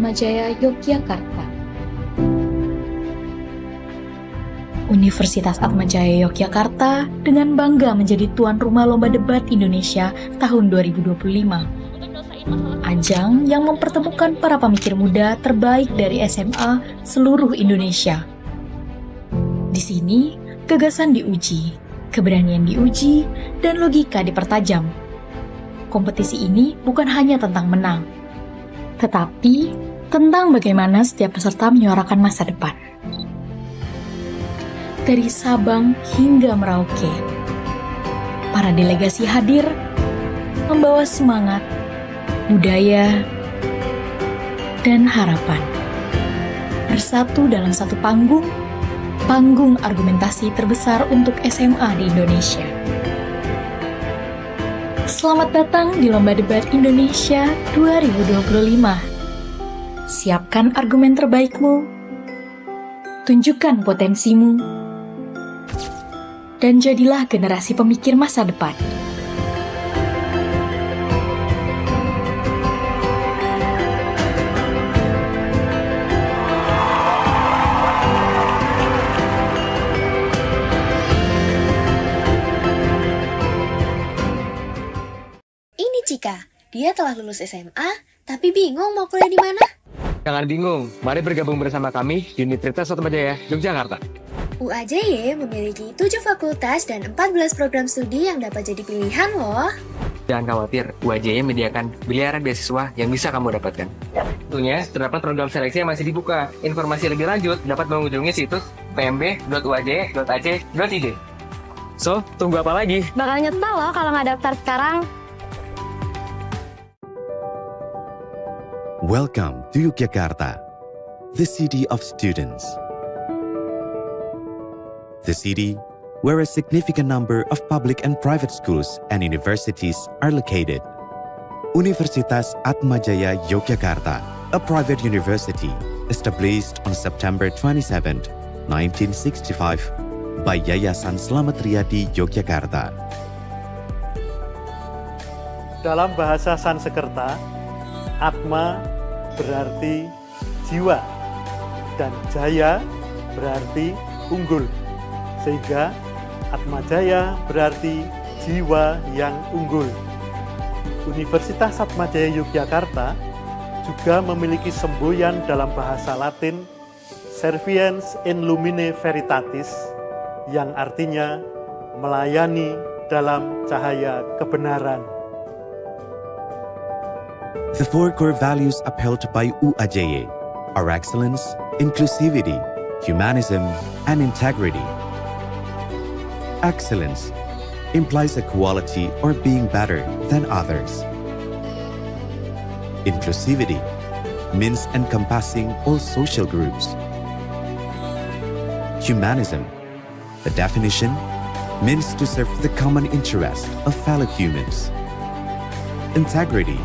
Atmajaya Yogyakarta. Universitas Atmajaya Yogyakarta dengan bangga menjadi tuan rumah Lomba Debat Indonesia tahun 2025. Ajang yang mempertemukan para pemikir muda terbaik dari SMA seluruh Indonesia. Di sini, gagasan diuji, keberanian diuji, dan logika dipertajam. Kompetisi ini bukan hanya tentang menang, tetapi tentang bagaimana setiap peserta menyuarakan masa depan. Dari Sabang hingga Merauke, para delegasi hadir membawa semangat, budaya, dan harapan. Bersatu dalam satu panggung argumentasi terbesar untuk SMA di Indonesia. Selamat datang di Lomba Debat Indonesia 2025. Siapkan argumen terbaikmu, tunjukkan potensimu, dan jadilah generasi pemikir masa depan. Ini Cika, dia telah lulus SMA, tapi bingung mau kuliah di mana. Jangan bingung, mari bergabung bersama kami di Universitas Atmajaya Yogyakarta. UAJY memiliki 7 fakultas dan 14 program studi yang dapat jadi pilihan loh. Jangan khawatir, UAJY menyediakan miliaran beasiswa yang bisa kamu dapatkan. Tentunya, terdapat program seleksi yang masih dibuka. Informasi lebih lanjut dapat mengunjungi situs pmb.uajy.ac.id. So, tunggu apa lagi? Bakal nyesel loh kalau nggak daftar sekarang. Welcome to Yogyakarta, the city of students. The city where a significant number of public and private schools and universities are located. Universitas Atmajaya Yogyakarta, a private university established on September 27, 1965 by Yayasan Selamat Riyadi Yogyakarta. Dalam bahasa Sanskerta, Atma berarti jiwa dan Jaya berarti unggul. Sehingga Atmajaya berarti jiwa yang unggul. Universitas Atmajaya Yogyakarta juga memiliki semboyan dalam bahasa Latin Serviens in Lumine Veritatis yang artinya melayani dalam cahaya kebenaran. The four core values upheld by UAJY are excellence, inclusivity, humanism, and integrity. Excellence implies equality or being better than others. Inclusivity means encompassing all social groups. Humanism, the definition, means to serve the common interest of fellow humans. Integrity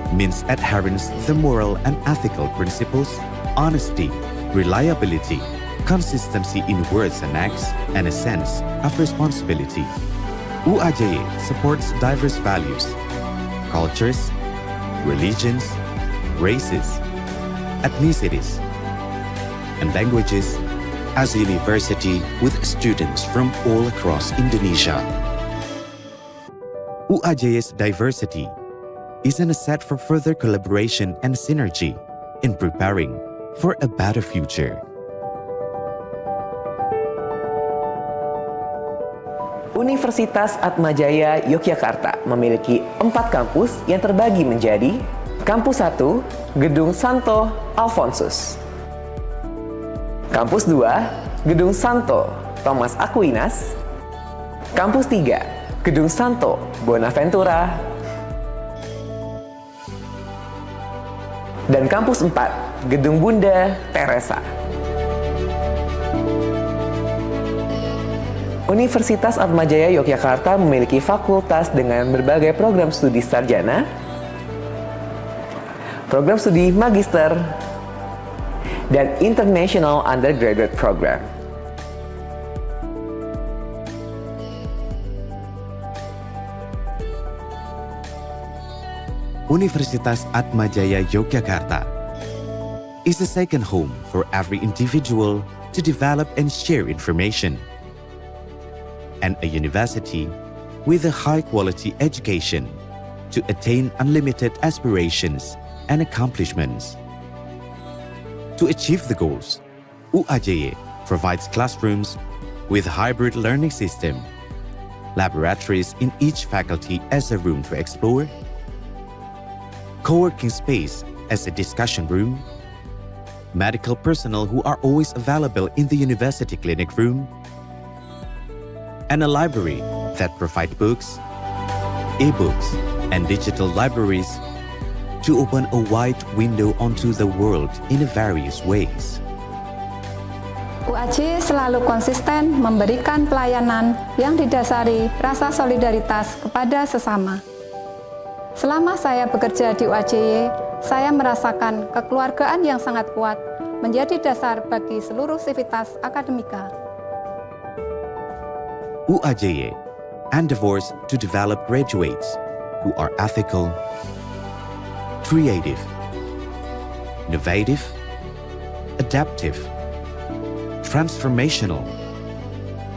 means adherence to the moral and ethical principles, honesty, reliability, consistency in words and acts, and a sense of responsibility. UAJY supports diverse values, cultures, religions, races, ethnicities, and languages as a university with students from all across Indonesia. UAJY's diversity is an asset for further collaboration and synergy in preparing for a better future. Universitas Atmajaya Yogyakarta memiliki 4 kampus yang terbagi menjadi Kampus 1, Gedung Santo Alfonsus. Kampus 2, Gedung Santo Thomas Aquinas. Kampus 3, Gedung Santo Bonaventura. Dan Kampus 4, Gedung Bunda Teresa. Universitas Atmajaya Yogyakarta memiliki fakultas dengan berbagai program studi sarjana, program studi magister, dan international undergraduate program. Universitas Atmajaya Yogyakarta is a second home for every individual to develop and share information. And a university with a high-quality education to attain unlimited aspirations and accomplishments. To achieve the goals, UAJY provides classrooms with hybrid learning system, laboratories in each faculty as a room to explore, co-working space as a discussion room, medical personnel who are always available in the university clinic room, and a library that provide books, e-books, and digital libraries to open a wide window onto the world in various ways. UAJY selalu konsisten memberikan pelayanan yang didasari rasa solidaritas kepada sesama. Selama saya bekerja di UAJY, saya merasakan kekeluargaan yang sangat kuat menjadi dasar bagi seluruh sivitas akademika. UAJY endeavors to develop graduates who are ethical, creative, innovative, adaptive, transformational,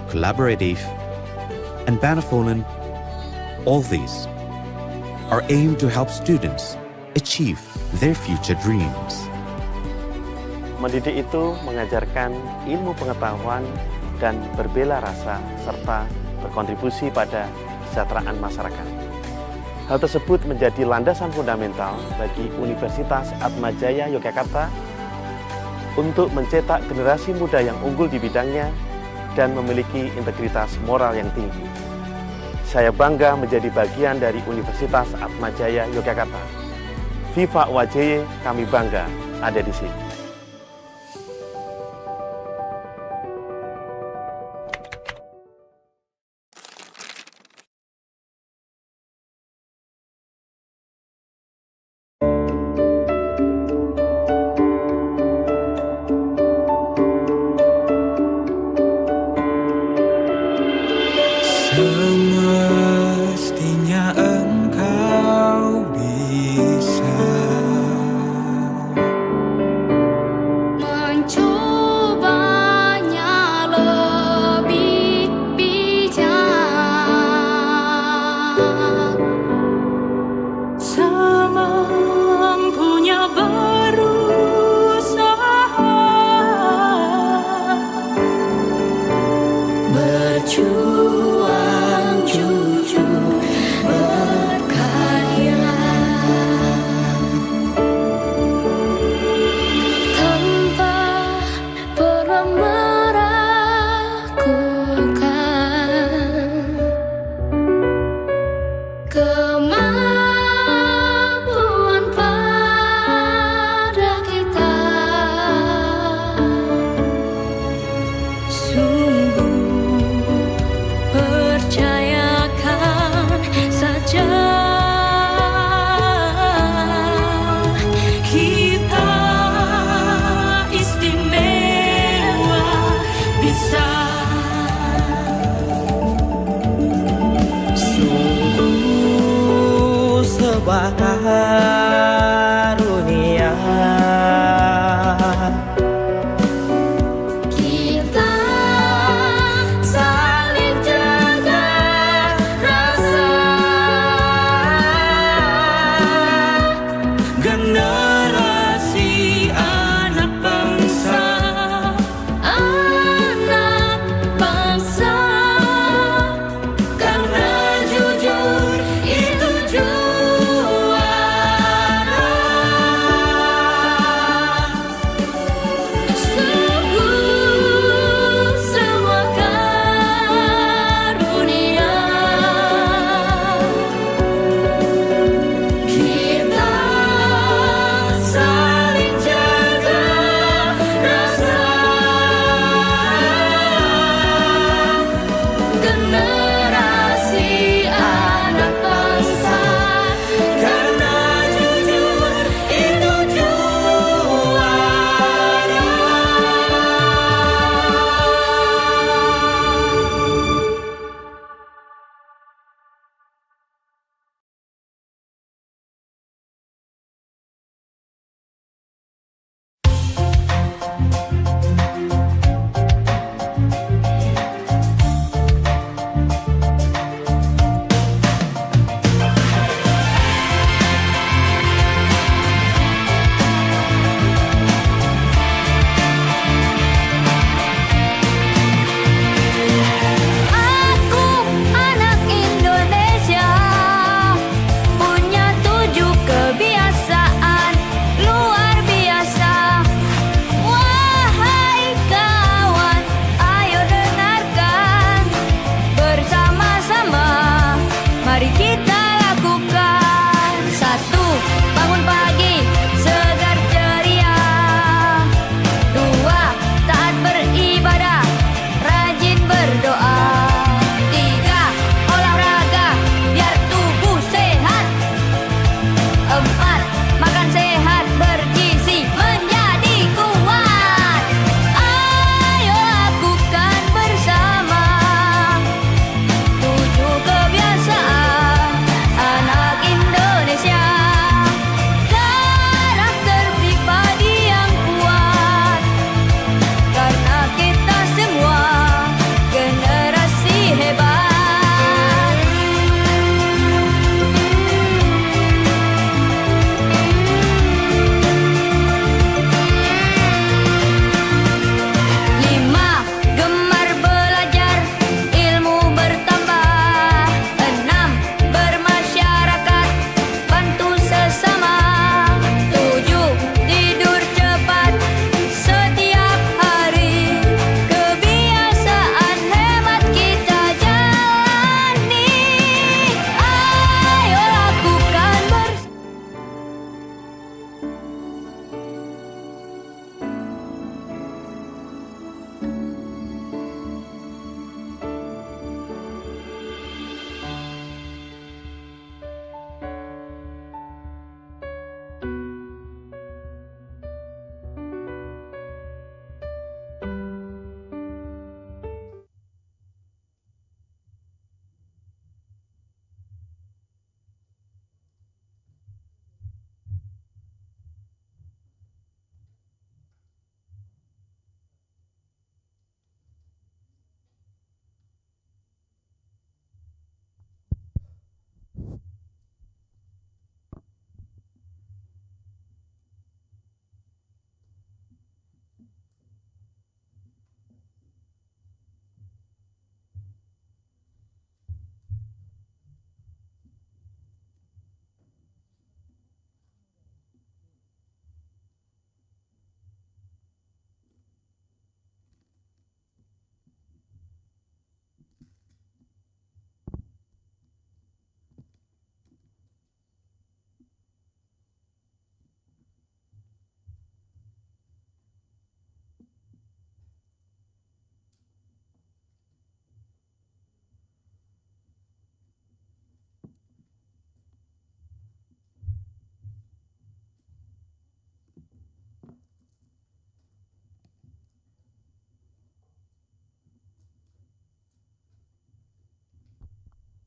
collaborative, and benevolent. All these are aimed to help students achieve their future dreams. Mendidik itu mengajarkan ilmu pengetahuan dan berbela rasa serta berkontribusi pada kesejahteraan masyarakat. Hal tersebut menjadi landasan fundamental bagi Universitas Atmajaya Yogyakarta untuk mencetak generasi muda yang unggul di bidangnya dan memiliki integritas moral yang tinggi. Saya bangga menjadi bagian dari Universitas Atmajaya Yogyakarta. Viva UAJY, kami bangga ada di sini. Semestinya engkau bisa mencobanya lebih bijak, semampunya berusaha, berjuang jujur, berkarya, tanpa pernah meragukan kemampuan pada kita. Sungguh percayakan saja, kita istimewa, bisa. sungguh sebuah karunia. Kita saling jaga rasa, Generasi anak bangsa, karena jujur itu juara.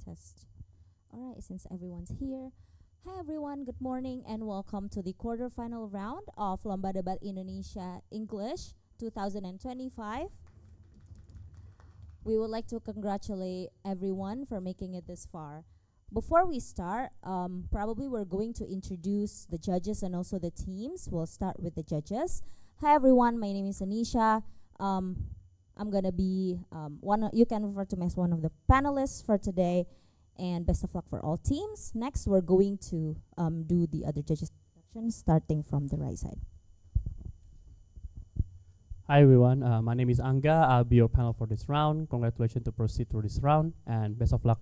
test. Alright, since everyone's here. Hi everyone, good morning and welcome to the quarterfinal round of Lomba Debat Indonesia English 2025. We would like to congratulate everyone for making it this far. Before we start, probably we're going to introduce the judges and also the teams. We'll start with the judges. Hi everyone, my name is Anisha. I'm gonna be you can refer to me as one of the panelists for today, and best of luck for all teams. Next, we're going to do the other judges section, starting from the right side. Hi everyone, my name is Angga. I'll be your panel for this round. Congratulations to proceed through this round and best of luck.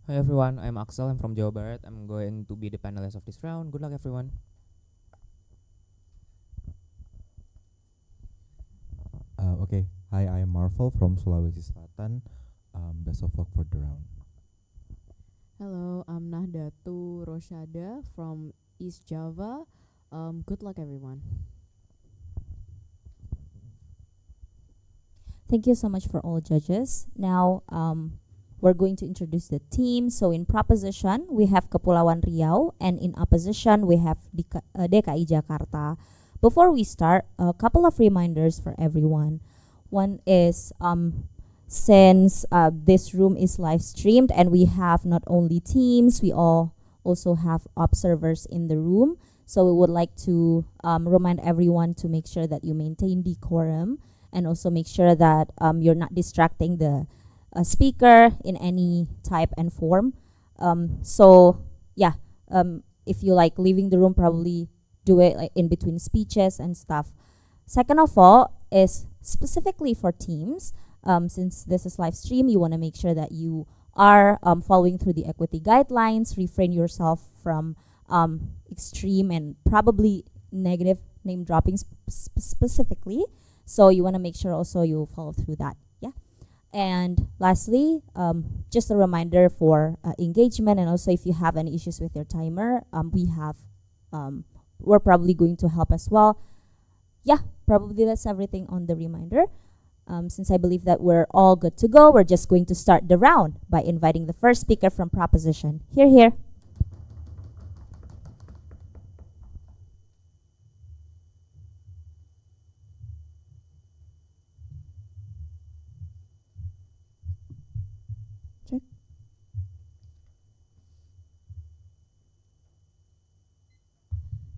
Hi everyone, I'm Axel. I'm from Jawa Barat. I'm going to be the panelist of this round. Good luck everyone. Okay, hi, I'm Marvel from Sulawesi Selatan. Best of luck for the round. Hello, I'm Nahdatu Roshada from East Java. Good luck everyone. Thank you so much for all judges. Now, we're going to introduce the team. So in proposition, we have Kepulauan Riau, and in opposition, we have DKI Jakarta. Before we start, a couple of reminders for everyone. One is, since this room is live streamed and we have not only teams, we also have observers in the room. So we would like to remind everyone to make sure that you maintain decorum and also make sure that you're not distracting the speaker in any type and form. If you like leaving the room, probably do it like in between speeches and stuff. Second of all is specifically for teams. Since this is live stream, you want to make sure that you are following through the equity guidelines, refrain yourself from extreme and probably negative name dropping specifically. So you want to make sure also you follow through that. Yeah. And lastly, just a reminder for engagement, and also if you have any issues with your timer, we're probably going to help as well. Yeah, probably that's everything on the reminder. Since I believe that we're all good to go, we're just going to start the round by inviting the first speaker from proposition. Here. Check.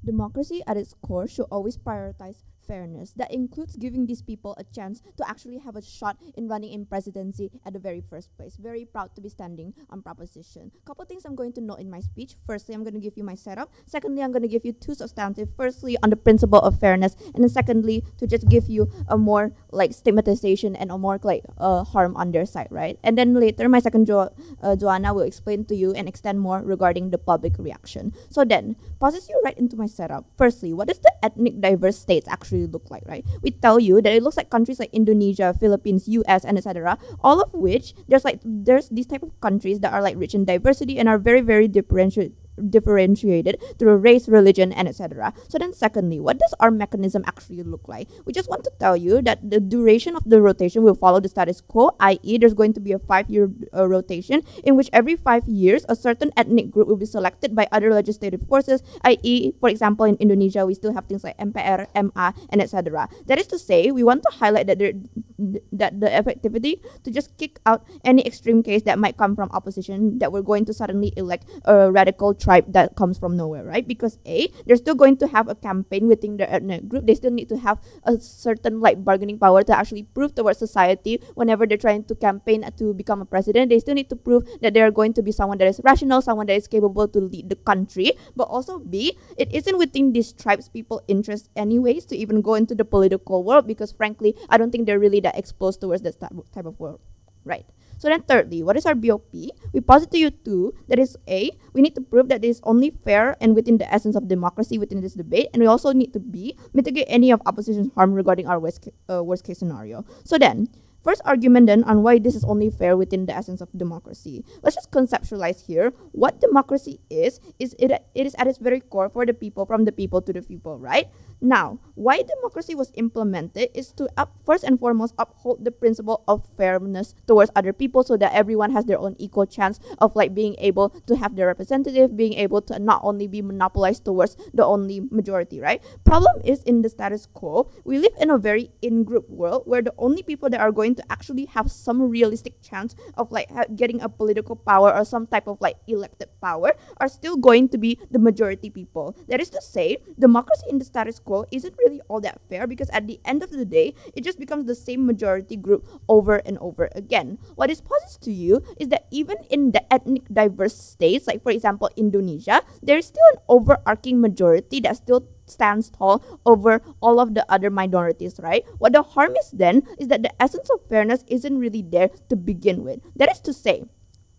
Democracy at its core should always prioritize fairness. That includes giving these people a chance to actually have a shot in running in presidency at the very first place. Very proud to be standing on proposition. Couple things I'm going to note in my speech. Firstly, I'm going to give you my setup. Secondly, I'm going to give you two substantive. Firstly, on the principle of fairness, and then secondly, to just give you a more like stigmatization and a more like harm on their side, right? And then later, my second Joanna will explain to you and extend more regarding the public reaction. So then, passes you right into my setup. Firstly, what does the ethnic diverse states actually look like, right? We tell you that it looks like countries like Indonesia, Philippines, US, and etc. All of which there's these type of countries that are like rich in diversity and are very, very differentiated through race, religion, and etc. So then secondly, what does our mechanism actually look like? We just want to tell you that the duration of the rotation will follow the status quo, i.e. there's going to be a 5-year rotation in which every 5 years a certain ethnic group will be selected by other legislative forces, i.e. for example in Indonesia we still have things like MPR, MA, and etc. That is to say, we want to highlight that the effectivity to just kick out any extreme case that might come from opposition, that we're going to suddenly elect a radical tribe that comes from nowhere, right? Because they're still going to have a campaign within their ethnic group. They still need to have a certain like bargaining power to actually prove towards society whenever they're trying to campaign to become a president. They still need to prove that they are going to be someone that is rational, someone that is capable to lead the country. But also B, it isn't within these tribes people interest anyways to even go into the political world, because frankly I don't think they're really that exposed towards this type of world, right? So then thirdly, what is our BOP? We posit to you too, that is A, we need to prove that it is only fair and within the essence of democracy within this debate, and we also need to B, mitigate any of opposition's harm regarding our worst case scenario. So then, First argument then on why this is only fair within the essence of democracy. Let's just conceptualize here what democracy is it is at its very core for the people, from the people to the people, right? Now, why democracy was implemented is to first and foremost uphold the principle of fairness towards other people, so that everyone has their own equal chance of like being able to have their representative, being able to not only be monopolized towards the only majority, right? Problem is, in the status quo, we live in a very in-group world where the only people that are going to actually have some realistic chance of like getting a political power or some type of like elected power are still going to be the majority people. That is to say, democracy in the status quo isn't really all that fair, because at the end of the day, it just becomes the same majority group over and over again. What this posits to you is that even in the ethnic diverse states, like for example Indonesia, there is still an overarching majority that still stands tall over all of the other minorities, right? What the harm is then is that the essence of fairness isn't really there to begin with. That is to say,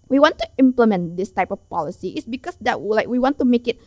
we want to implement this type of policy is because that like we want to make it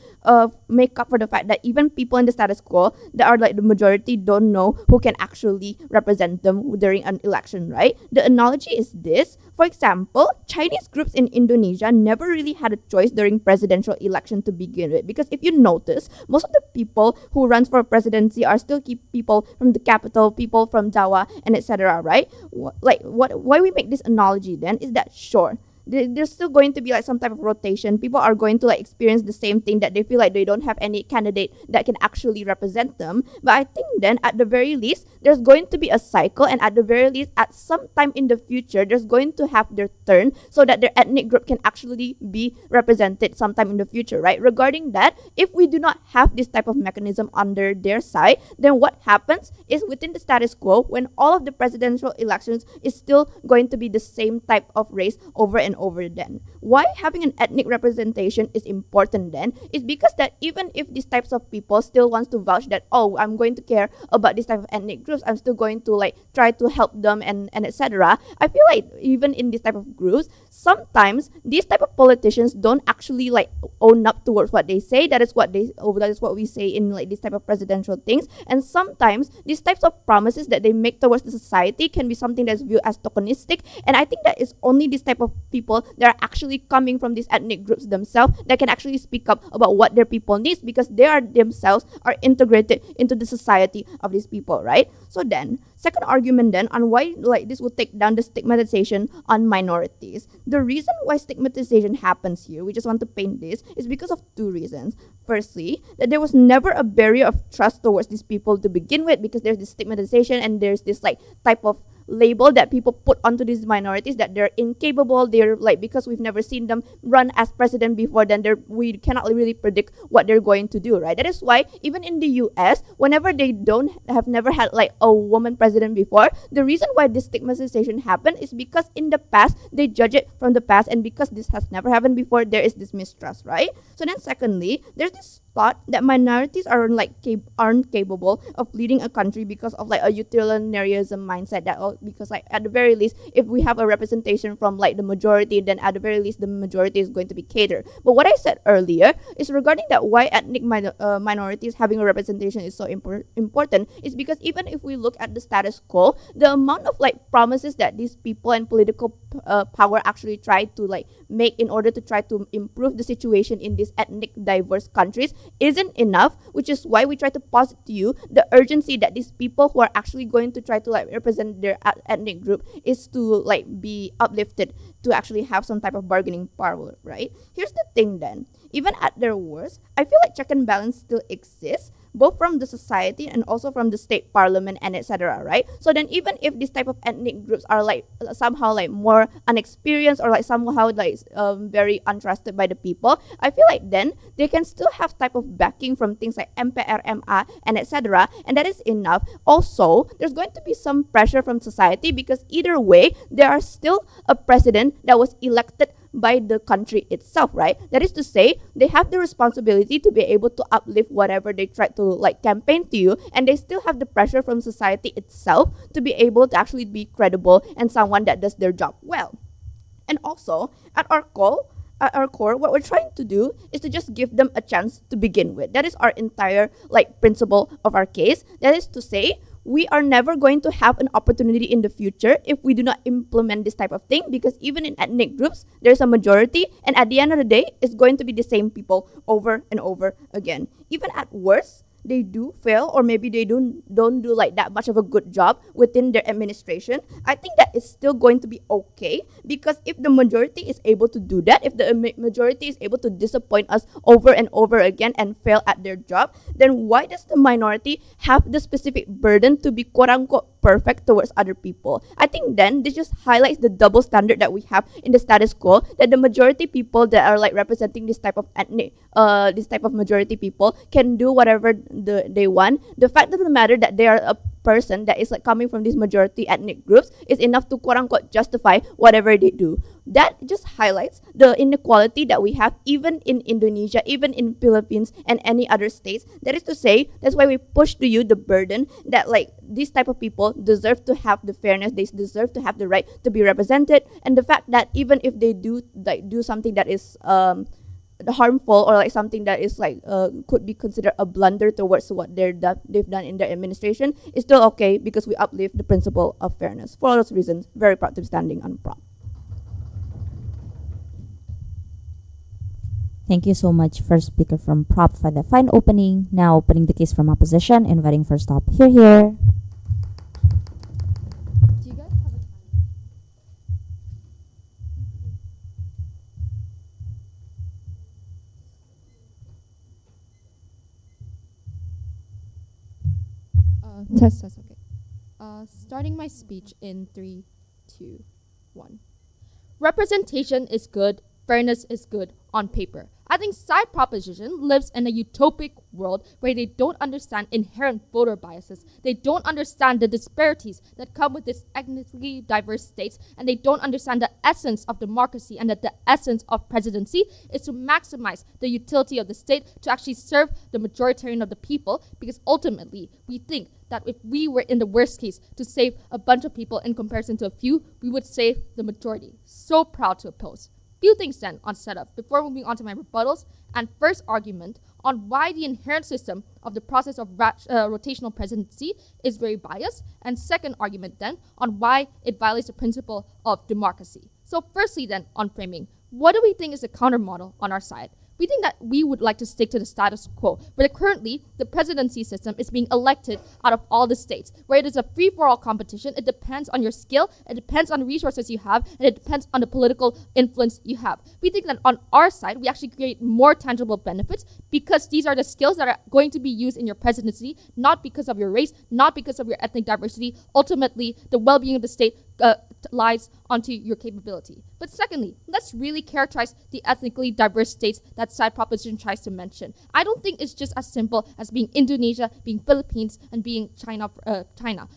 make up for the fact that even people in the status quo that are like the majority don't know who can actually represent them during an election, right? The analogy is this. For example, Chinese groups in Indonesia never really had a choice during presidential election to begin with, because if you notice, most of the people who runs for presidency are still people from the capital, people from Jawa, and etc., right? Why we make this analogy then is that sure, there's still going to be like some type of rotation. People are going to like experience the same thing, that they feel like they don't have any candidate that can actually represent them. But I think then at the very least, there's going to be a cycle, and at the very least, at some time in the future, there's going to have their turn so that their ethnic group can actually be represented sometime in the future, right? Regarding that, if we do not have this type of mechanism under their side, then what happens is within the status quo, when all of the presidential elections is still going to be the same type of race over and over then. Why having an ethnic representation is important then is because that even if these types of people still wants to vouch that, oh, I'm going to care about this type of ethnic groups, I'm still going to like try to help them and etc. I feel like even in this type of groups, sometimes these type of politicians don't actually like own up towards what they say. That is what we say in like this type of presidential things. And sometimes these types of promises that they make towards the society can be something that's viewed as tokenistic. And I think that is only this type of people that are actually coming from these ethnic groups themselves that can actually speak up about what their people needs, because they are themselves are integrated into the society of these people, right? So then, second argument then on why like this will take down the stigmatization on minorities. The reason why stigmatization happens here, we just want to paint this, is because of two reasons. Firstly, that there was never a barrier of trust towards these people to begin with, because there's this stigmatization and there's this like type of label that people put onto these minorities, that they're incapable, they're like, because we've never seen them run as president before, then we cannot really predict what they're going to do, right? That is why even in the US, whenever they have never had like a woman president before, the reason why this stigmatization happened is because in the past they judge it from the past, and because this has never happened before, there is this mistrust, right? So then secondly, there's this thought that minorities aren't capable of leading a country because of like a utilitarianism mindset, that because like at the very least, if we have a representation from like the majority, then at the very least the majority is going to be catered. But what I said earlier is regarding that why ethnic minorities having a representation is so important is because even if we look at the status quo, the amount of like promises that these people and political power actually try to like make in order to try to improve the situation in these ethnic diverse countries isn't enough, which is why we try to posit to you the urgency that these people who are actually going to try to like represent their ethnic group is to like be uplifted to actually have some type of bargaining power, right? Here's the thing then, even at their worst, I feel like check and balance still exists, both from the society and also from the state parliament and etc., right? So then even if these type of ethnic groups are like somehow like more unexperienced or like somehow like very untrusted by the people, I feel like then they can still have type of backing from things like MPR, MA and etc., and that is enough. Also, there's going to be some pressure from society because either way, there are still a president that was elected by the country itself, right? That is to say, they have the responsibility to be able to uplift whatever they try to like campaign to you, and they still have the pressure from society itself to be able to actually be credible and someone that does their job well. And also, at our core, what we're trying to do is to just give them a chance to begin with. That is our entire like principle of our case. That is to say, we are never going to have an opportunity in the future if we do not implement this type of thing, because even in ethnic groups, there's a majority, and at the end of the day, it's going to be the same people over and over again. Even at worst, they do fail, or maybe they don't do like that much of a good job within their administration. I think that is still going to be okay, because if the majority is able to do that, if the majority is able to disappoint us over and over again and fail at their job, then why does the minority have the specific burden to be quote-unquote perfect towards other people? I think then this just highlights the double standard that we have in the status quo, that the majority people that are like representing this type of ethnic, this type of majority people can do whatever they want. The fact of the matter that they are a person that is like coming from these majority ethnic groups is enough to quote unquote justify whatever they do. That just highlights the inequality that we have even in Indonesia, even in Philippines and any other states. That is to say, that's why we push to you the burden that like these type of people deserve to have the fairness, they deserve to have the right to be represented, and the fact that even if they do something that is harmful, or like something that is like could be considered a blunder towards what they've done in their administration, is still okay, because we uplift the principle of fairness. For all those reasons, very proud to be standing on prop. Thank you so much, first speaker from prop for the fine opening. Now opening the case from opposition, inviting first up. Here. Test, okay. Starting my speech in 3, 2, 1. Representation is good, fairness is good on paper. I think side proposition lives in a utopic world where they don't understand inherent voter biases. They don't understand the disparities that come with this ethnically diverse states, and they don't understand the essence of democracy, and that the essence of presidency is to maximize the utility of the state to actually serve the majoritarian of the people, because ultimately we think that if we were in the worst case to save a bunch of people in comparison to a few, we would save the majority. So proud to oppose. Few things then on setup before moving on to my rebuttals, and first argument on why the inherent system of the process of rotational presidency is very biased, and second argument then on why it violates the principle of democracy. So firstly then on framing, what do we think is the counter model on our side? We think that we would like to stick to the status quo, where currently the presidency system is being elected out of all the states, where it is a free-for-all competition. It depends on your skill, it depends on the resources you have, and it depends on the political influence you have. We think that on our side, we actually create more tangible benefits, because these are the skills that are going to be used in your presidency, not because of your race, not because of your ethnic diversity. Ultimately, the well-being of the state lies onto your capability. But secondly, let's really characterize the ethnically diverse states that side proposition tries to mention. I don't think it's just as simple as being Indonesia, being Philippines, and being China.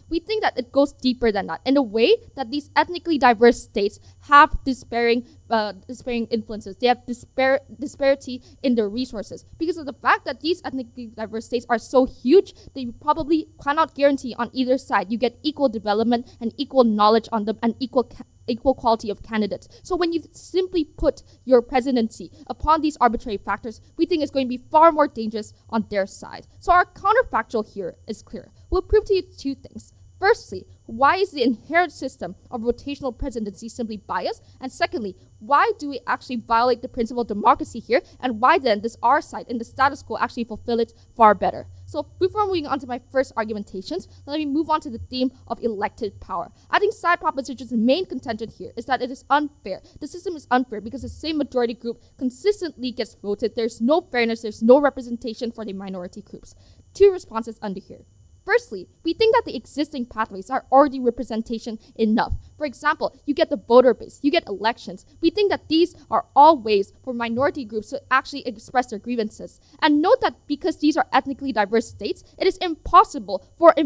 We think that it goes deeper than that, in a way that these ethnically diverse states have despairing influences. They have disparity in their resources. Because of the fact that these ethnically diverse states are so huge, they probably cannot guarantee on either side you get equal development and equal knowledge on them and equal quality of candidates. So when you simply put your presidency upon these arbitrary factors, we think it's going to be far more dangerous on their side. So our counterfactual here is clear. We'll prove to you two things. Firstly, why is the inherent system of rotational presidency simply biased? And secondly, why do we actually violate the principle of democracy here? And why then does our side in the status quo actually fulfill it far better? So before moving on to my first argumentations, let me move on to the theme of elected power. I think side proposition's main contention here is that it is unfair. The system is unfair because the same majority group consistently gets voted. There's no fairness, there's no representation for the minority groups. Two responses under here. Firstly, we think that the existing pathways are already representation enough. For example, you get the voter base, you get elections. We think that these are all ways for minority groups to actually express their grievances. And note that because these are ethnically diverse states, it is impossible for the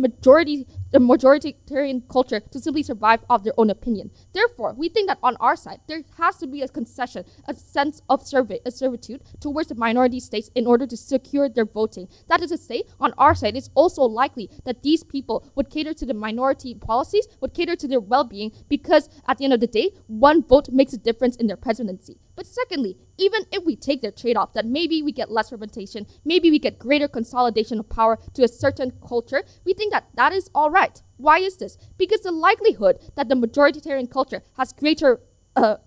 majoritarian culture to simply survive of their own opinion. Therefore, we think that on our side, there has to be a concession, a sense of servitude towards the minority states in order to secure their voting. That is to say, on our side, it's also likely that these people would cater to the minority policies, would cater to their well-being, because at the end of the day, one vote makes a difference in their presidency. But secondly, even if we take their trade-off that maybe we get less representation, maybe we get greater consolidation of power to a certain culture, we think that that is all right. Why is this? Because the likelihood that the majoritarian culture has greater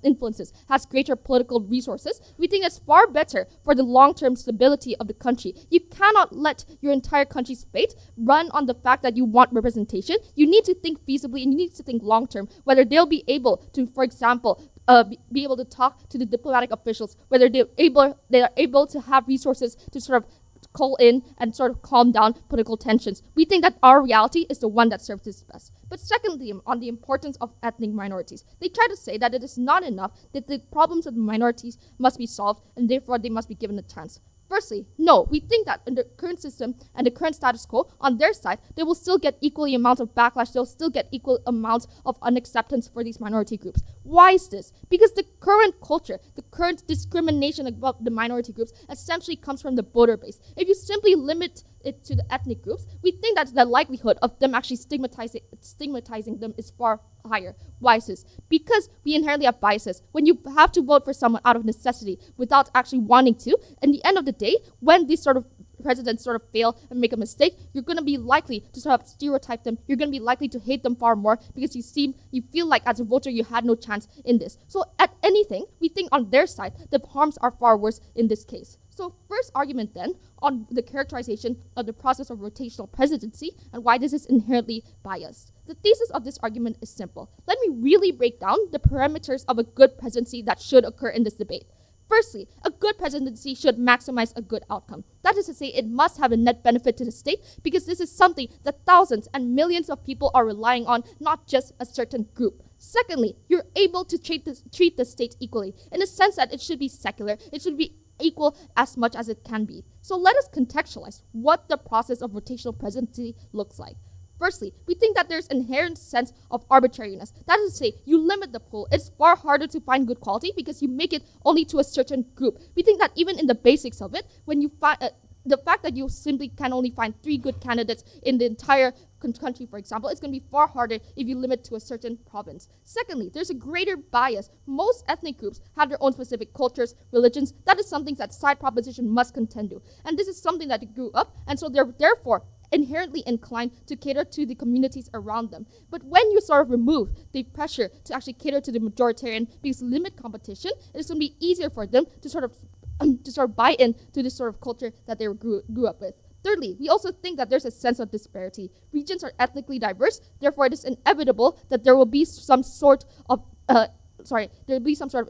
influences, has greater political resources, we think it's far better for the long-term stability of the country. You cannot let your entire country's fate run on the fact that you want representation. You need to think feasibly and you need to think long-term, whether they'll be able to, for example, be able to talk to the diplomatic officials, whether they are able to have resources to sort of call in and sort of calm down political tensions. We think that our reality is the one that serves us best. But secondly, on the importance of ethnic minorities, they try to say that it is not enough, that the problems of the minorities must be solved and therefore they must be given a chance. Firstly, no, we think that in the current system and the current status quo, on their side, they will still get equally amounts of backlash, they'll still get equal amounts of unacceptance for these minority groups. Why is this? Because the current culture, the current discrimination about the minority groups essentially comes from the voter base. If you simply limit it to the ethnic groups, we think that the likelihood of them actually stigmatizing them is far higher. Why is this? Because we inherently have biases. When you have to vote for someone out of necessity without actually wanting to, in the end of the day, when these sort of presidents sort of fail and make a mistake, you're going to be likely to sort of stereotype them. You're going to be likely to hate them far more because you feel like as a voter you had no chance in this. So at anything, we think on their side, the harms are far worse in this case. So first argument then on the characterization of the process of rotational presidency and why this is inherently biased. The thesis of this argument is simple. Let me really break down the parameters of a good presidency that should occur in this debate. Firstly, a good presidency should maximize a good outcome. That is to say, it must have a net benefit to the state because this is something that thousands and millions of people are relying on, not just a certain group. Secondly, you're able to treat the state equally in the sense that it should be secular, it should be equal as much as it can be. So let us contextualize what the process of rotational presidency looks like. Firstly, we think that there's inherent sense of arbitrariness. That is to say, you limit the pool. It's far harder to find good quality because you make it only to a certain group. We think that even in the basics of it, when you find the fact that you simply can only find 3 good candidates in the entire country, for example, it's going to be far harder if you limit to a certain province. Secondly, there's a greater bias. Most ethnic groups have their own specific cultures, religions. That is something that side proposition must contend to. And this is something that they grew up, and so they're therefore inherently inclined to cater to the communities around them. But when you sort of remove the pressure to actually cater to the majoritarian because limit competition, it's going to be easier for them to sort of buy in to this sort of culture that they grew up with. Thirdly, we also think that there's a sense of disparity. Regions are ethnically diverse, therefore it is inevitable that there will be some sort of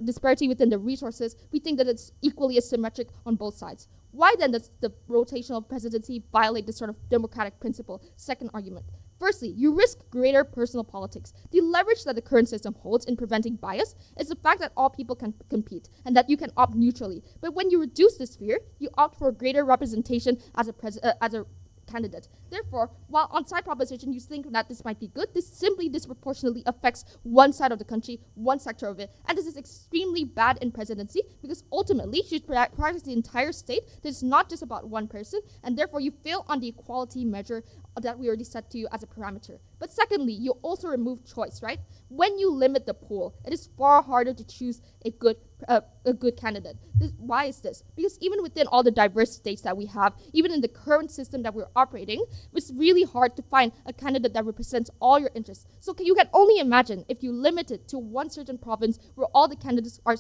disparity within the resources. We think that it's equally asymmetric on both sides. Why then does the rotational presidency violate this sort of democratic principle? Second argument. Firstly, you risk greater personal politics. The leverage that the current system holds in preventing bias is the fact that all people can compete and that you can opt neutrally. But when you reduce this sphere, you opt for greater representation as a candidate. Therefore, while on side proposition you think that this might be good, this simply disproportionately affects one side of the country, one sector of it. And this is extremely bad in presidency because ultimately you should practice the entire state. This is not just about one person, and therefore you fail on the equality measure that we already set to you as a parameter. But secondly, you also remove choice, right? When you limit the pool, it is far harder to choose a good candidate. Why is this? Because even within all the diverse states that we have, even in the current system that we're operating, it's really hard to find a candidate that represents all your interests. So you can only imagine if you limit it to one certain province where all the candidates are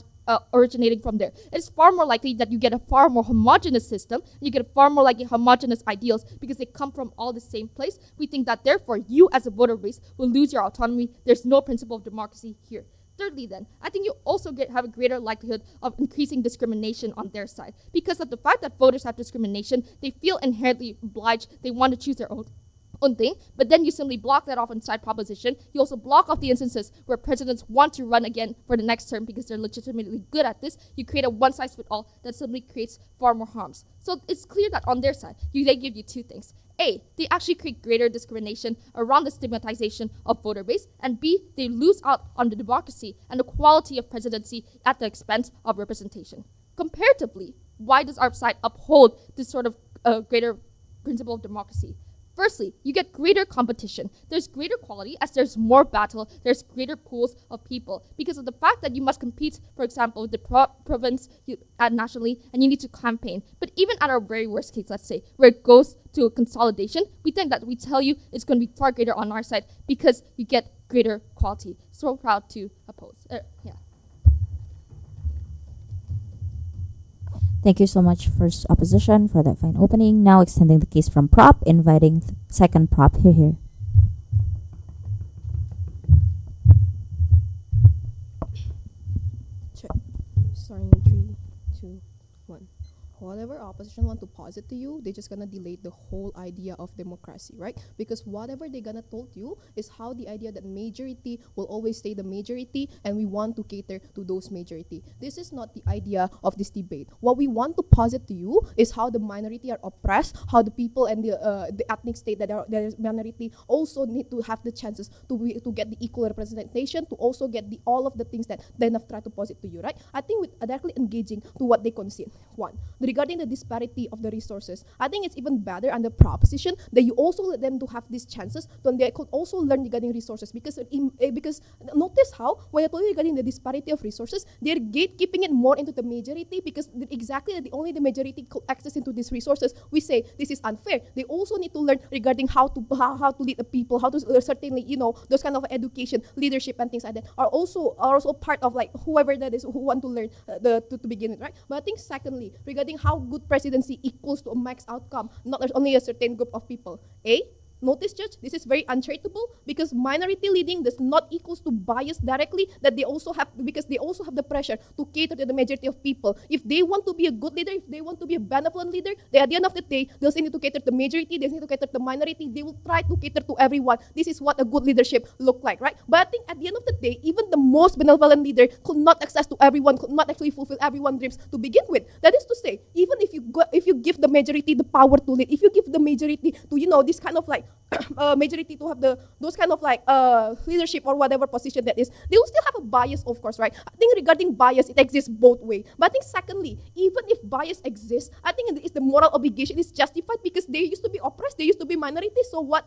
originating from there. It's far more likely that you get a far more homogeneous system, you get a far more likely homogeneous ideals because they come from all the same place. We think that therefore you as a voter base will lose your autonomy. There's no principle of democracy here. Thirdly then, I think you also have a greater likelihood of increasing discrimination on their side. Because of the fact that voters have discrimination, they feel inherently obliged, they want to choose their own thing, but then you simply block that off on side proposition. You also block off the instances where presidents want to run again for the next term because they're legitimately good at this. You create a one-size-fits-all that simply creates far more harms. So it's clear that on their side, they give you 2 things. A, they actually create greater discrimination around the stigmatization of voter base, and B, they lose out on the democracy and the quality of presidency at the expense of representation. Comparatively, why does our side uphold this sort of greater principle of democracy? Firstly, you get greater competition. There's greater quality as there's more battle, there's greater pools of people. Because of the fact that you must compete, for example, with the province nationally, and you need to campaign. But even at our very worst case, let's say, where it goes to consolidation, we think that we tell you it's going to be far greater on our side because you get greater quality. So proud to oppose. Yeah. Thank you so much, first opposition, for that fine opening. Now extending the case from prop, inviting second prop. Here. Starting in 3, 2, 1. Whatever opposition want to posit to you, they're just gonna delay the whole idea of democracy, right? Because whatever they're gonna told you is how the idea that majority will always stay the majority, and we want to cater to those majority. This is not the idea of this debate. What we want to posit to you is how the minority are oppressed, how the people and the ethnic state that are minority also need to have the chances to get the equal representation, to also get all of the things that they have tried to posit to you, right? I think with directly engaging to what they concede. One, regarding the disparity of the resources, I think it's even better under proposition that you also let them to have these chances, then they could also learn regarding resources, because notice how when I told you regarding the disparity of resources, they're gatekeeping it more into the majority, because exactly only the majority could access into these resources. We say this is unfair. They also need to learn regarding how to lead the people, how to certainly, those kind of education, leadership and things like that are also part of like whoever that is who want to learn to begin with, right? But I think secondly, regarding how good presidency equals to a max outcome, not only a certain group of people. Notice, Judge, this is very uncharitable, because minority leading does not equals to bias directly, that they also have, because they also have the pressure to cater to the majority of people. If they want to be a good leader, if they want to be a benevolent leader, they, at the end of the day, they'll still need to cater to the majority, they need to cater to the minority, they will try to cater to everyone. This is what a good leadership look like, right? But I think at the end of the day, even the most benevolent leader could not access to everyone, could not actually fulfill everyone's dreams to begin with. That is to say, even if you give the majority the power to lead, if you give the majority to, this kind of like majority to have those kind of like leadership or whatever position that is, they will still have a bias, of course, right? I think regarding bias, it exists both ways. But I think secondly, even if bias exists, I think it's the moral obligation is justified, because they used to be oppressed, they used to be minority. So what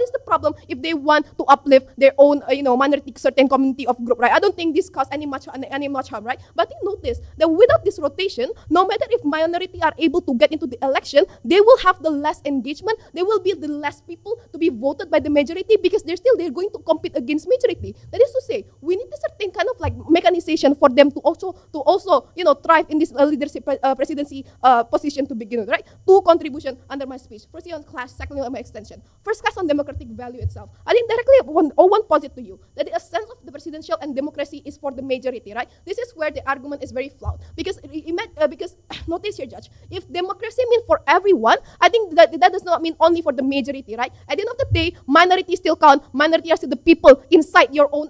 is the problem if they want to uplift their own minority, certain community of group, right? I don't think this cause any much harm, right? But I think notice that without this rotation, no matter if minority are able to get into the election, they will have the less engagement, there will be the less people to be voted by the majority, because they're going to compete against majority. That is to say, we need a certain kind of like mechanization for them to also thrive in this leadership presidency position to begin with, right? Two contribution under my speech. Firstly on class, secondly on my extension. First class on democratic value itself. I think directly one posit to you that the essence of the presidential and democracy is for the majority, right? This is where the argument is very flawed, because notice here, Judge, if democracy means for everyone, I think that does not mean only for the majority, right? At the end of the day, minority still count. Minority are still the people inside your own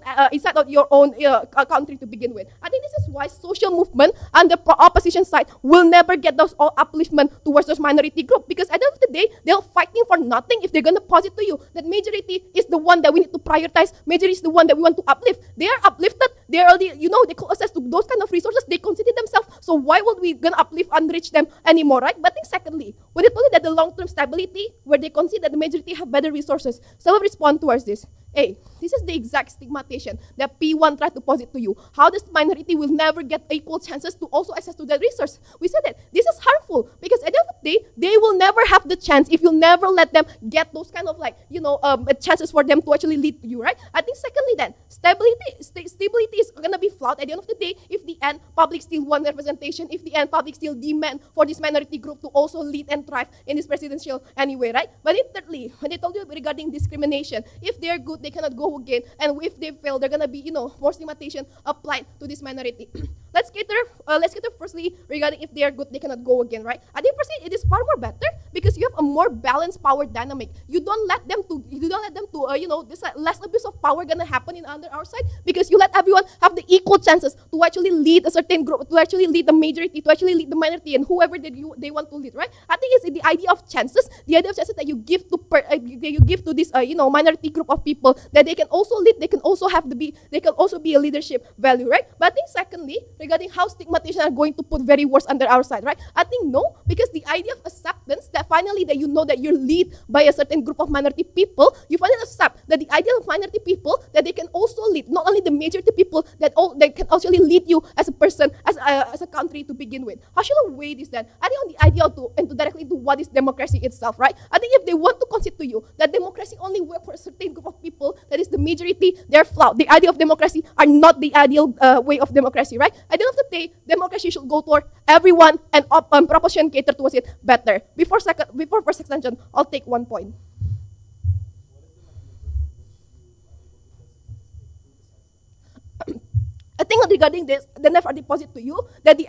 country to begin with. I think this is why social movement and the opposition side will never get those upliftment towards those minority group, because at the end of the day, they're fighting for nothing if they're gonna posit to you that majority is the one that we need to prioritize. Majority is the one that we want to uplift. They are uplifted. They're already, they could access to those kind of resources. They consider themselves. So why would we gonna uplift and enrich them anymore, right? But I think secondly, when they told you that the long-term stability, where they consider that the majority have better resources, some will respond towards this. This is the exact stigmatization that P1 tried to posit to you. How this minority will never get equal chances to also access to that resource. We said that this is harmful, because at the end of the day, they will never have the chance if you never let them get those kind of like, chances for them to actually lead to you, right? I think secondly then, stability is going to be flawed at the end of the day if the end public still want representation, if the end public still demand for this minority group to also lead and thrive in this presidential anyway, right? But then thirdly, when they told you regarding discrimination, if they're good, they cannot go again, and if they fail, they're gonna be, more stigmatization applied to this minority. Let's cater firstly regarding if they are good, they cannot go again, right? I think firstly, it is far more better, because you have a more balanced power dynamic. You don't let them to, this less abuse of power gonna happen under our side, because you let everyone have the equal chances to actually lead a certain group, to actually lead the majority, to actually lead the minority, and whoever they want to lead, right? I think it's the idea of chances, that you give to this, minority group of people, people that they can also lead, they can also be a leadership value, right? But I think secondly, regarding how stigmatization are going to put very words under our side, right? I think no, because the idea of acceptance that finally that you know that you're led by a certain group of minority people, you finally accept that the idea of minority people that they can also lead, not only the majority people that can actually lead you as a person, as a country to begin with. How should I weigh this then? I think on the idea to directly to what is democracy itself, right? I think if they want to concede to you that democracy only works for a certain group of people, that is the majority, they're flawed. The idea of democracy are not the ideal way of democracy, right? At the end of the day, democracy should go toward everyone and proportion cater towards it better. Before first extension, I'll take 1 point. I think regarding this, then I've already posit to you that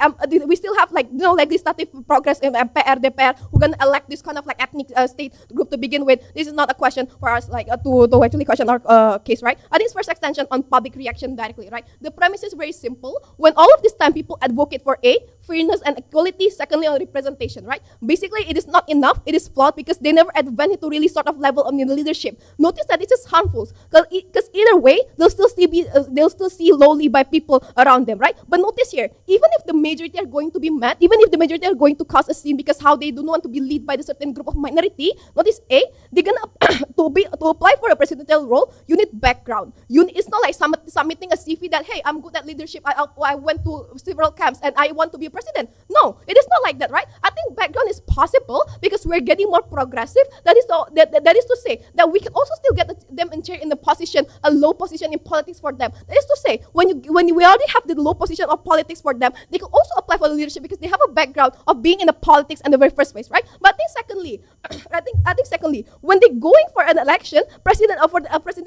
we still have legislative progress in MPR, DPR, who gonna elect this kind of like ethnic state group to begin with. This is not a question for us to actually question our case, right? I think it's first extension on public reaction directly, right? The premise is very simple. When all of this time people advocate for fairness and equality, secondly on representation, right? Basically, it is not enough. It is flawed because they never advance it to really sort of level of leadership. Notice that this is harmful because either way, they'll still see lowly by people around them, right? But notice here, even if the majority are going to be mad, even if the majority are going to cause a scene because how they do not want to be led by the certain group of minority, notice they're gonna to apply for a presidential role, you need background. It's not like submitting a CV that, hey, I'm good at leadership. I went to several camps and I want to be a president. No, it is not like that, right? I think background is possible because we're getting more progressive. That is to say that we can also still get them in the position, a low position in politics for them. That is to say, when we already have the low position of politics for them, they can also apply for the leadership because they have a background of being in the politics in the very first place, right? But I think secondly, when they're going for an election, president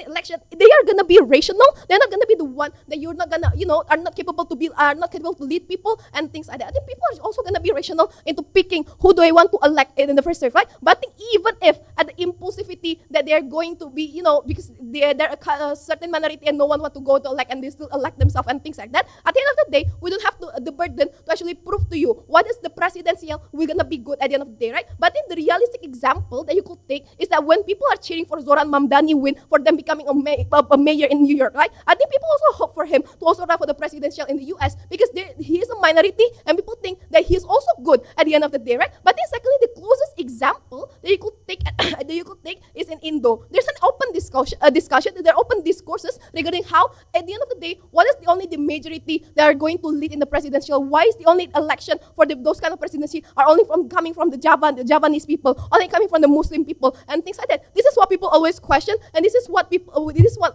election, they are gonna be rational. They're not gonna be the one that you're not gonna, are not capable to lead people and things like that. I think people are also gonna be rational into picking who do they want to elect in the first place, right? But I think even if at the impulsivity that they're going to be, because they're a certain minority and no one want to go to elect and they still elect themselves and things like that, at the end of the day, we don't have the burden to actually prove to you what is the presidential, we're gonna be good at the end of the day, right? But I think the realistic example that you could take is that when people are cheering for Zoran Mamdani win for them becoming a mayor in New York, right? I think people also hope for him to also run for the presidential in the US because he is a minority and people think that he is also good at the end of the day, right? But then secondly, the closest example that you could take is in Indo. There's an open discussion, there are open discourses regarding how at the end of the day, what is the majority that are going to lead in the presidential? Why is the only election for those kind of presidency are only coming from the Javanese people, only coming from the Muslim people and things like that? This is what people always question, and this is what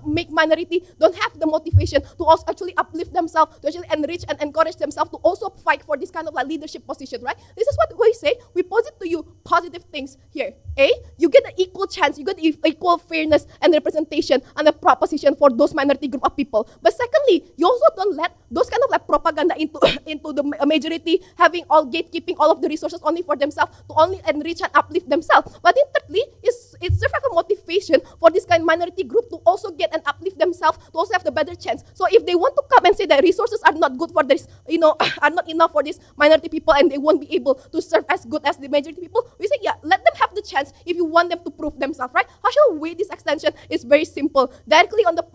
make minority don't have the motivation to also actually uplift themselves, to actually enrich and encourage themselves to also fight for this kind of leadership position, right? This is what we say. We posit to you positive things here. You get an equal chance, you get equal fairness and representation and a proposition for those minority group of people. But secondly, you also don't let those kind of propaganda into the majority having all gatekeeping all of the resources only for themselves to only enrich and uplift themselves. But then thirdly, it serves as a motivation for this kind of minority group to also get and uplift themselves to also have the better chance. So if they want to come and say that resources are not good for this, are not enough for these minority people and they won't be able to serve as good as the majority people, we say, yeah, let them have the chance if you want them to prove themselves, right? How shall we weigh this extension is very simple. Directly on the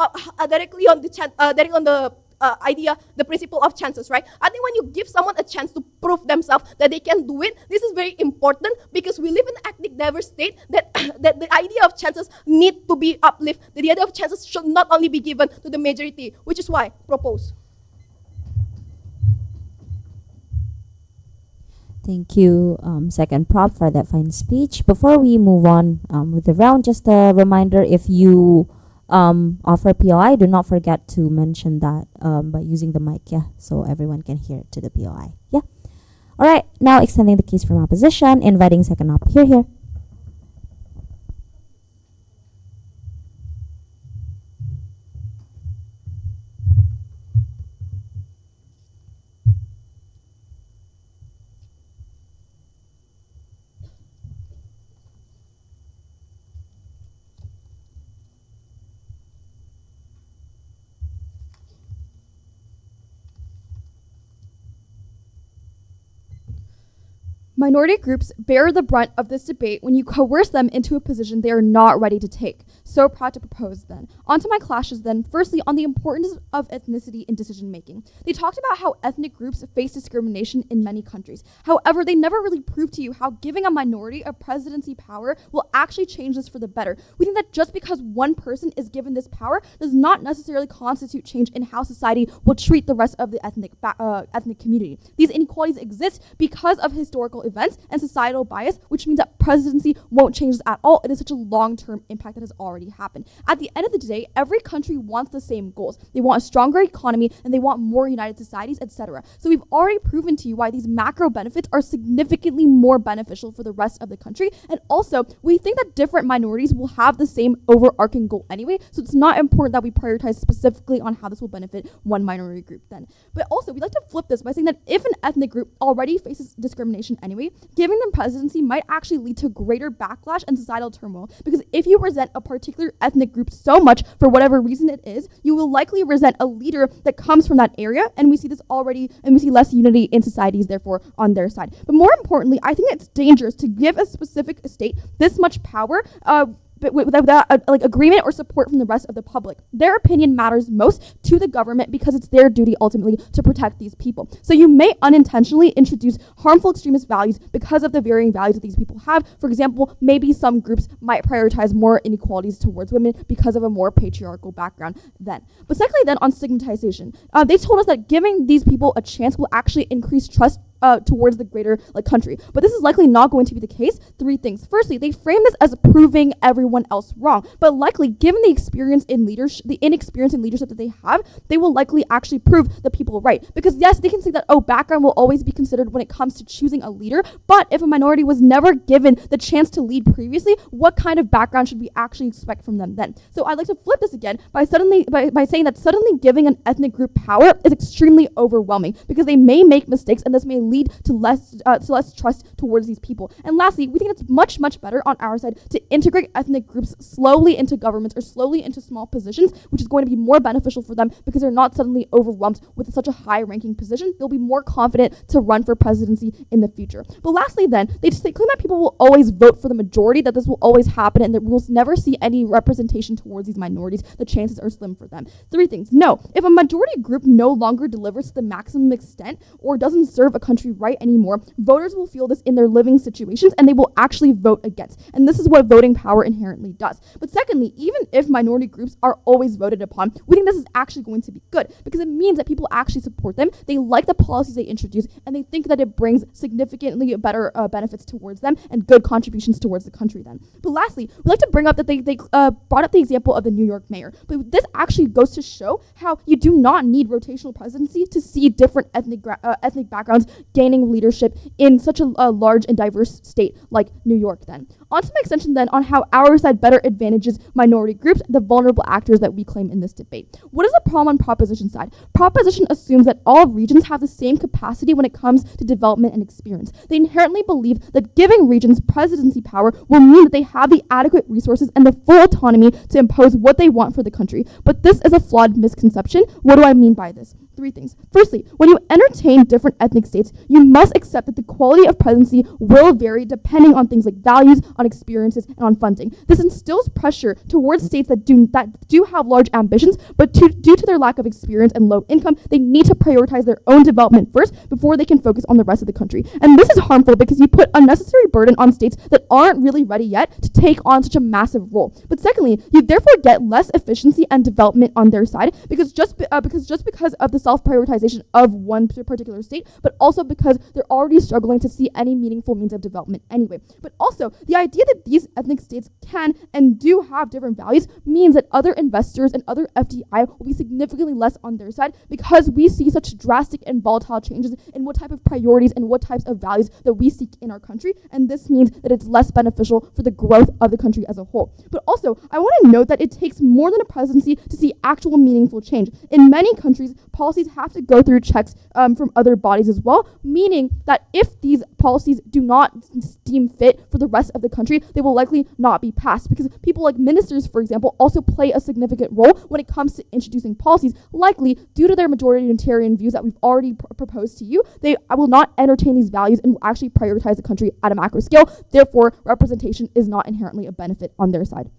idea, the principle of chances, right? I think when you give someone a chance to prove themselves that they can do it, this is very important because we live in an ethnic diverse state that the idea of chances need to be uplifted. The idea of chances should not only be given to the majority, which is why propose. Thank you, second prop, for that fine speech. Before we move on with the round, just a reminder, if you offer POI, do not forget to mention that by using the mic, so everyone can hear it to the POI. All right, now extending the case from opposition, inviting second op. Here. Minority groups bear the brunt of this debate when you coerce them into a position they are not ready to take. So proud to propose then. Onto my clashes then. Firstly, on the importance of ethnicity in decision making. They talked about how ethnic groups face discrimination in many countries. However, they never really proved to you how giving a minority a presidency power will actually change this for the better. We think that just because one person is given this power does not necessarily constitute change in how society will treat the rest of the ethnic community. These inequalities exist because of historical events and societal bias, which means that presidency won't change this at all. It is such a long-term impact that has already happened. At the end of the day, every country wants the same goals. They want a stronger economy and they want more united societies, etc. So we've already proven to you why these macro benefits are significantly more beneficial for the rest of the country. And also, we think that different minorities will have the same overarching goal anyway, so it's not important that we prioritize specifically on how this will benefit one minority group then. But also, we'd like to flip this by saying that if an ethnic group already faces discrimination anyway, giving them presidency might actually lead to greater backlash and societal turmoil, because if you resent a particular ethnic group so much for whatever reason it is, you will likely resent a leader that comes from that area, and we see this already, and we see less unity in societies therefore on their side. But more importantly, I think it's dangerous to give a specific state this much power but without agreement or support from the rest of the public. Their opinion matters most to the government because it's their duty ultimately to protect these people. So you may unintentionally introduce harmful extremist values because of the varying values that these people have. For example, maybe some groups might prioritize more inequalities towards women because of a more patriarchal background then. But secondly then, on stigmatization, they told us that giving these people a chance will actually increase trust towards the greater country. But this is likely not going to be the case. Three things. Firstly, they frame this as proving everyone else wrong. But likely, given the experience in leadership, the inexperience in leadership that they have, they will likely actually prove the people right. Because yes, they can say that, oh, background will always be considered when it comes to choosing a leader. But if a minority was never given the chance to lead previously, what kind of background should we actually expect from them then? So I'd like to flip this again by saying that suddenly giving an ethnic group power is extremely overwhelming, because they may make mistakes and this may lead to less trust towards these people. And lastly, we think it's much better on our side to integrate ethnic groups slowly into governments or slowly into small positions, which is going to be more beneficial for them because they're not suddenly overwhelmed with such a high-ranking position. They'll be more confident to run for presidency in the future. But lastly then, they claim that people will always vote for the majority, that this will always happen, and that we'll never see any representation towards these minorities. The chances are slim for them. Three things. No, if a majority group no longer delivers to the maximum extent or doesn't serve a country right anymore, voters will feel this in their living situations and they will actually vote against. And this is what voting power inherently does. But secondly, even if minority groups are always voted upon, we think this is actually going to be good because it means that people actually support them, they like the policies they introduce, and they think that it brings significantly better benefits towards them and good contributions towards the country then. But lastly, we'd like to bring up that they brought up the example of the New York mayor. But this actually goes to show how you do not need rotational presidency to see different ethnic backgrounds gaining leadership in such a large and diverse state like New York then. On to my extension then on how our side better advantages minority groups, the vulnerable actors that we claim in this debate. What is the problem on proposition side? Proposition assumes that all regions have the same capacity when it comes to development and experience. They inherently believe that giving regions presidency power will mean that they have the adequate resources and the full autonomy to impose what they want for the country. But this is a flawed misconception. What do I mean by this? Three things. Firstly, when you entertain different ethnic states, you must accept that the quality of presidency will vary depending on things like values, on experiences, and on funding. This instills pressure towards states that do have large ambitions, but due to their lack of experience and low income, they need to prioritize their own development first before they can focus on the rest of the country. And this is harmful because you put unnecessary burden on states that aren't really ready yet to take on such a massive role. But secondly, you therefore get less efficiency and development on their side because just because of the self-prioritization of one particular state, but also because they're already struggling to see any meaningful means of development anyway. But also, the idea that these ethnic states can and do have different values means that other investors and other FDI will be significantly less on their side because we see such drastic and volatile changes in what type of priorities and what types of values that we seek in our country, and this means that it's less beneficial for the growth of the country as a whole. But also, I want to note that it takes more than a presidency to see actual meaningful change. In many countries, policies have to go through checks from other bodies as well, meaning that if these policies do not deem fit for the rest of the country, they will likely not be passed, because people like ministers, for example, also play a significant role when it comes to introducing policies. Likely, due to their majoritarian views that we've already proposed to you, they will not entertain these values and will actually prioritize the country at a macro scale. Therefore, representation is not inherently a benefit on their side.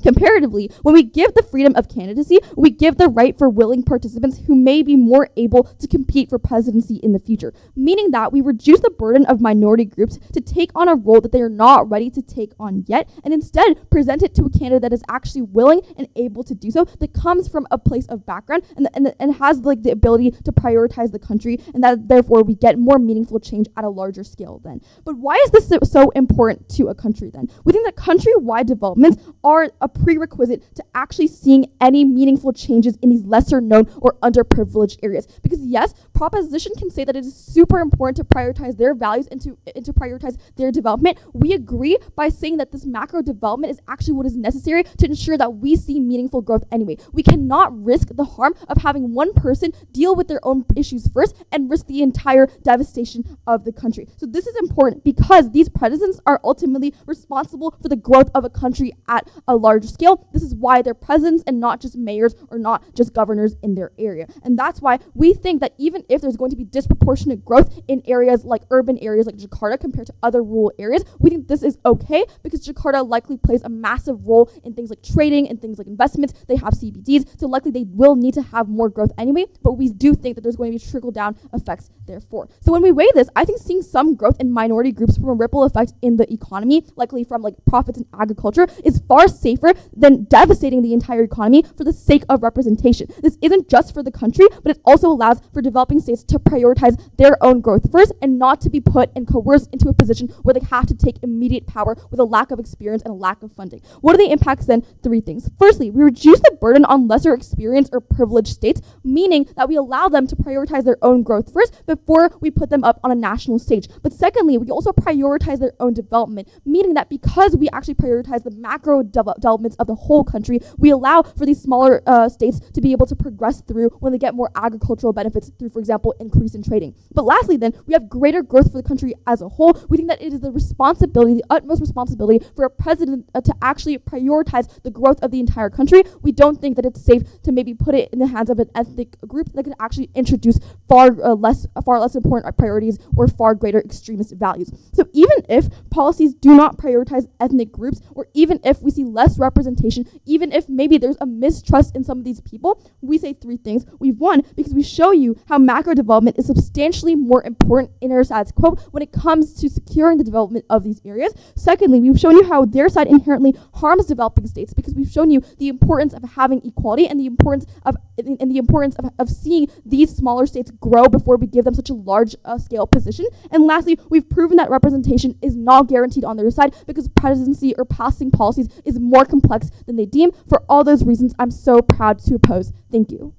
Comparatively, when we give the freedom of candidacy, we give the right for willing participants who may be more able to compete for presidency in the future, meaning that we reduce the burden of minority groups to take on a role that they are not ready to take on yet, and instead present it to a candidate that is actually willing and able to do so, that comes from a place of background and has like the ability to prioritize the country, and that therefore we get more meaningful change at a larger scale then. But why is this so important to a country then? We think that countrywide developments are a prerequisite to actually seeing any meaningful changes in these lesser known or underprivileged areas. Because yes, proposition can say that it is super important to prioritize their values and to prioritize their development. We agree by saying that this macro development is actually what is necessary to ensure that we see meaningful growth anyway. We cannot risk the harm of having one person deal with their own issues first and risk the entire devastation of the country. So this is important because these presidents are ultimately responsible for the growth of a country at a large scale. This is why they're presidents and not just mayors or not just governors in their area. And that's why we think that even if there's going to be disproportionate growth in areas like urban areas like Jakarta compared to other rural areas, we think this is okay because Jakarta likely plays a massive role in things like trading and things like investments. They have CBDs, so likely they will need to have more growth anyway, but we do think that there's going to be trickle-down effects therefore. So when we weigh this, I think seeing some growth in minority groups from a ripple effect in the economy, likely from like profits in agriculture, is far safer than devastating the entire economy for the sake of representation. This isn't just for the country, but it also allows for developing states to prioritize their own growth first and not to be put and coerced into a position where they have to take immediate power with a lack of experience and a lack of funding. What are the impacts then? Three things. Firstly, we reduce the burden on lesser experienced or privileged states, meaning that we allow them to prioritize their own growth first before we put them up on a national stage. But secondly, we also prioritize their own development, meaning that because we actually prioritize the macro developments of the whole country, we allow for these smaller states to be able to progress through when they get more agricultural benefits through, for example, increase in trading. But lastly then, we have greater growth for the country as a whole. We think that it is the responsibility, the utmost responsibility for a president to actually prioritize the growth of the entire country. We don't think that it's safe to maybe put it in the hands of an ethnic group that could actually introduce far less important priorities or far greater extremist values. So even if policies do not prioritize ethnic groups, or even if we see less representation, even if maybe there's a mistrust in some of these people, we say three things. We've won because we show you how macro development is substantially more important in our status quo when it comes to securing the development of these areas. Secondly, we've shown you how their side inherently harms developing states because we've shown you the importance of having equality and the importance of seeing these smaller states grow before we give them such a large scale position. And lastly, we've proven that representation is not guaranteed on their side because presidency or passing policies is more complex than they deem. For all those reasons, I'm so proud to oppose. Thank you.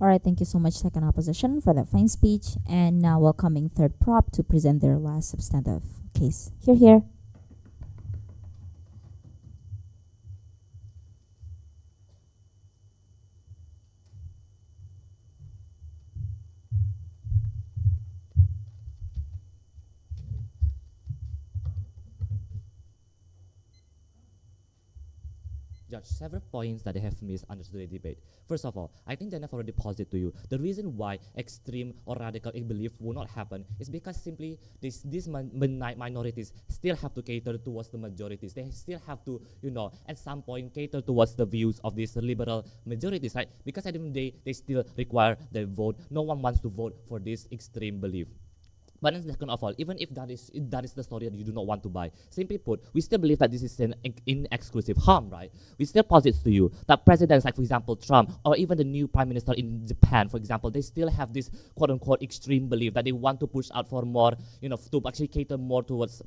All right, thank you so much, second opposition, for that fine speech. And now welcoming third prop to present their last substantive case. Here. Judge, several points that they have misunderstood the debate. First of all, I think that I've already posited to you. The reason why extreme or radical belief will not happen is because simply these minorities still have to cater towards the majorities. They still have to, at some point cater towards the views of these liberal majorities, right? Because at the end of the day, they still require their vote. No one wants to vote for this extreme belief. But then second of all, even if that is the story that you do not want to buy, simply put, we still believe that this is an inexclusive harm, right? We still posit to you that presidents like, for example, Trump, or even the new prime minister in Japan, for example, they still have this quote-unquote extreme belief that they want to push out for more, to actually cater more towards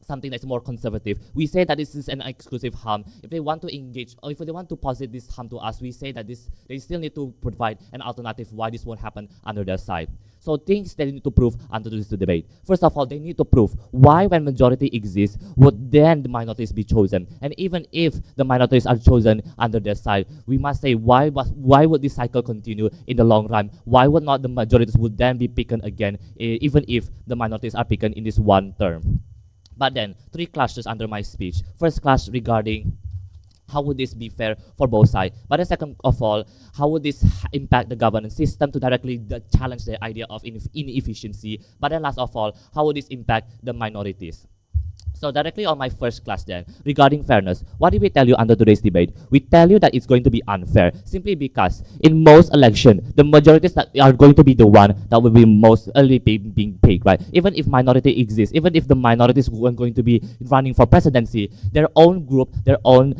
something that's more conservative. We say that this is an exclusive harm. If they want to engage, or if they want to posit this harm to us, we say that they still need to provide an alternative why this won't happen under their side. So So things they need to prove under this debate. First of all, they need to prove why when majority exists, would then the minorities be chosen? And even if the minorities are chosen under their side, we must say why would this cycle continue in the long run? Why would not the majorities would then be picked again, even if the minorities are picked in this one term? But then, 3 clashes under my speech. First clash regarding how would this be fair for both sides? But then second of all, how would this impact the governance system to directly challenge the idea of inefficiency? But then last of all, how would this impact the minorities? So directly on my first class then, regarding fairness, what did we tell you under today's debate? We tell you that it's going to be unfair, simply because in most election, the majorities that are going to be the one that will be most early being picked, right? Even if minority exists, even if the minorities who are going to be running for presidency, their own group, their own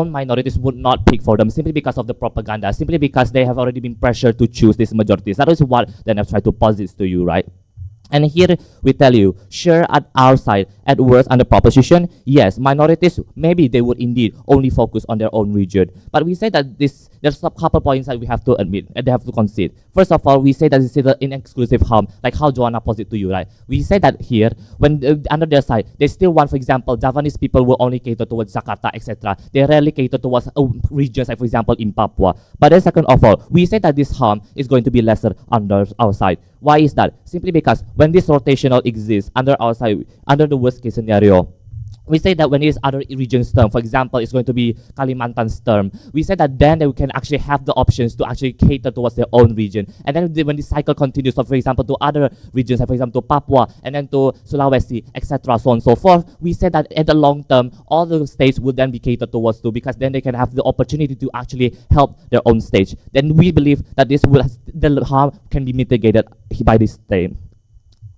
minorities would not pick for them, simply because of the propaganda, simply because they have already been pressured to choose these majorities. That is what then I've tried to posit to you, right? And here we tell you, sure, at our side, at worst under proposition, yes, minorities, maybe they would indeed only focus on their own region. But we say that there's a couple points that we have to admit and they have to concede. First of all, we say that this is an exclusive harm, like how Joanna posed to you, right? We say that here, when under their side, they still want, for example, Javanese people will only cater towards Jakarta, etc. They rarely cater towards regions, like for example, in Papua. But then second of all, we say that this harm is going to be lesser under our side. Why is that? Simply because when this rotational exists under our side, under the worst case scenario, we say that when it is other regions' term, for example, it's going to be Kalimantan's term, we say that then they can actually have the options to actually cater towards their own region. And then when this cycle continues, so for example, to other regions, like for example, to Papua, and then to Sulawesi, etc., so on and so forth, we say that at the long term, all the states would then be catered towards to, because then they can have the opportunity to actually help their own stage. Then we believe that the harm can be mitigated by this state.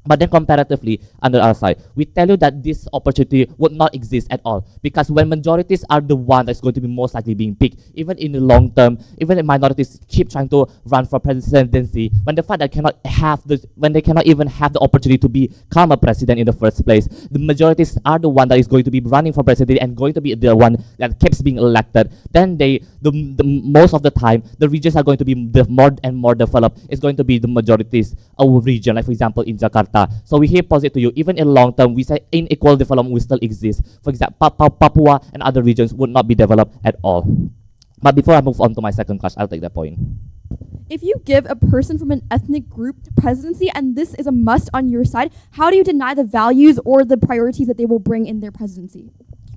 But then comparatively, under our side, we tell you that this opportunity would not exist at all, because when majorities are the one that's going to be most likely being picked, even in the long term, even if minorities keep trying to run for presidency, when the fact that when they cannot even have the opportunity to become a president in the first place, the majorities are the one that is going to be running for president and going to be the one that keeps being elected. Then most of the time, the regions are going to be more and more developed. It's going to be the majorities of region, like for example in Jakarta. So we here posit to you, even in long term, we say unequal development will still exist. For example, Papua and other regions would not be developed at all. But before I move on to my second class, I'll take that point. If you give a person from an ethnic group presidency and this is a must on your side, how do you deny the values or the priorities that they will bring in their presidency?